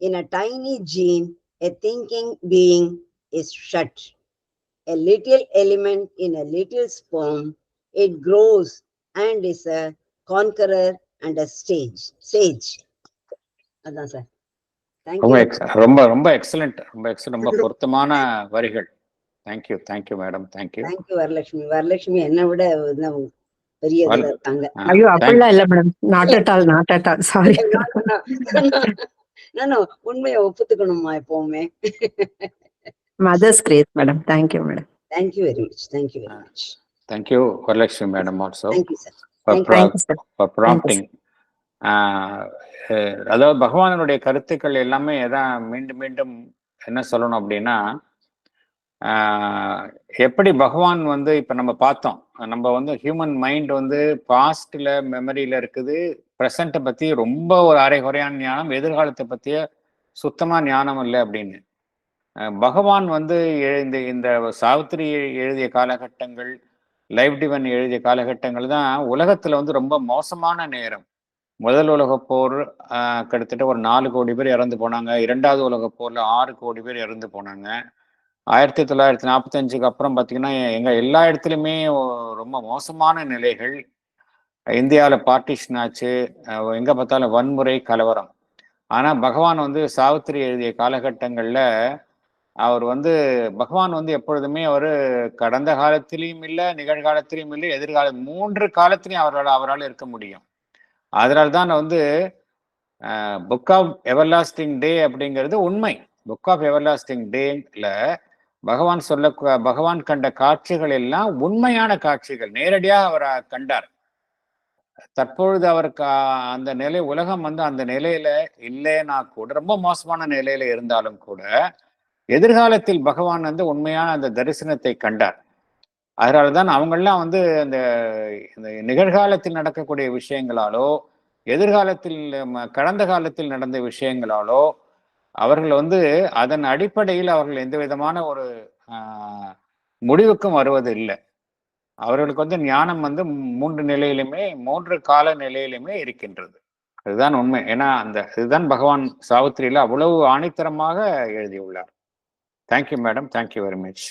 In a tiny gene, a thinking being is shut. A little element in a little sperm, it grows and is a conqueror and a sage. அதான் sir. Thank you. ரொம்ப ரொம்ப excellent, ரொம்ப பொருத்தமான வரிகள். Thank you madam, thank you Varalakshmi. Varalakshmi என்னை விட பெரிய இதுல இருக்காங்க. ஐயோ அப்படிலாம் இல்ல madam. Not at all sorry. நானும் உண்மையை ஒப்புத்துக்கணுமா எப்பவுமே. Mother's grace madam. Thank you madam. Thank you very much. Thank you Varalakshmi madam also for prompting. அதாவது பகவானுடைய கருத்துக்கள் எல்லாமே எதான் மீண்டும் மீண்டும் என்ன சொல்லணும் அப்படின்னா, எப்படி பகவான் வந்து இப்ப நம்ம பார்த்தோம், நம்ம வந்து ஹியூமன் மைண்ட் வந்து பாஸ்ட்ல மெமரியில இருக்குது, ப்ரெசண்ட்டை பத்தி ரொம்ப ஒரு அரைகுறையான ஞானம், எதிர்காலத்தை பத்திய சுத்தமா ஞானம் இல்லை அப்படின்னு. பகவான் வந்து இந்த சாவித்திரி எழுதிய காலகட்டங்கள், லைவ் டிவன் எழுதிய காலகட்டங்கள் தான் உலகத்துல வந்து ரொம்ப மோசமான நேரம். முதல் உலகப் போர் கிட்டத்தட்ட ஒரு 4 கோடி பேர் இறந்து போனாங்க. 2வது உலகப் போர்ல 6 கோடி பேர் இறந்து போனாங்க. 1945க்கு அப்புறம் பார்த்தீங்கன்னா எல்லா இடத்துலையுமே ரொம்ப மோசமான நிலைகள். இந்தியாவில் பார்ட்டிஷன் ஆச்சு, எங்க பார்த்தாலும் வன்முறை, கலவரம். ஆனா பகவான் வந்து சாவித்திரி எழுதிய காலகட்டங்கள்ல அவர் வந்து பகவான் வந்து எப்பொழுதுமே அவர் கடந்த காலத்திலையும் இல்லை, நிகழ்காலத்திலையும் இல்லை, எதிர்காலம் 3 காலத்திலையும் அவரால் இருக்க முடியும். அதனால்தான் வந்து புக் ஆஃப் எவர்லாஸ்டிங் டே அப்படிங்கிறது உண்மை. புக் ஆஃப் எவர்லாஸ்டிங் டேல பகவான் கண்ட காட்சிகள் எல்லாம் உண்மையான காட்சிகள், நேரடியாக அவர் கண்டார். தற்பொழுது அவருக்கு அந்த நிலை, உலகம் வந்து அந்த நிலையில இல்லைன்னா கூட, ரொம்ப மோசமான நிலையில இருந்தாலும் கூட, எதிர்காலத்தில் பகவான் வந்து உண்மையான அந்த தரிசனத்தை கண்டார். அதனால்தான் அவங்கெல்லாம் வந்து இந்த நிகழ்காலத்தில் நடக்கக்கூடிய விஷயங்களாலோ, எதிர்காலத்தில் கடந்த காலத்தில் நடந்த விஷயங்களாலோ அவர்கள் வந்து அதன் அடிப்படையில் அவர்கள் எந்த விதமான ஒரு முடிவுக்கும் வருவது இல்லை. அவர்களுக்கு வந்து ஞானம் வந்து 3 நிலையிலுமே, 3 கால நிலையிலுமே இருக்கின்றது. அதுதான் உண்மை. ஏன்னா இதுதான் பகவான் சாவித்திரியில அவ்வளவு ஆணித்தரமாக எழுதியுள்ளார். Thank you madam, thank you very much.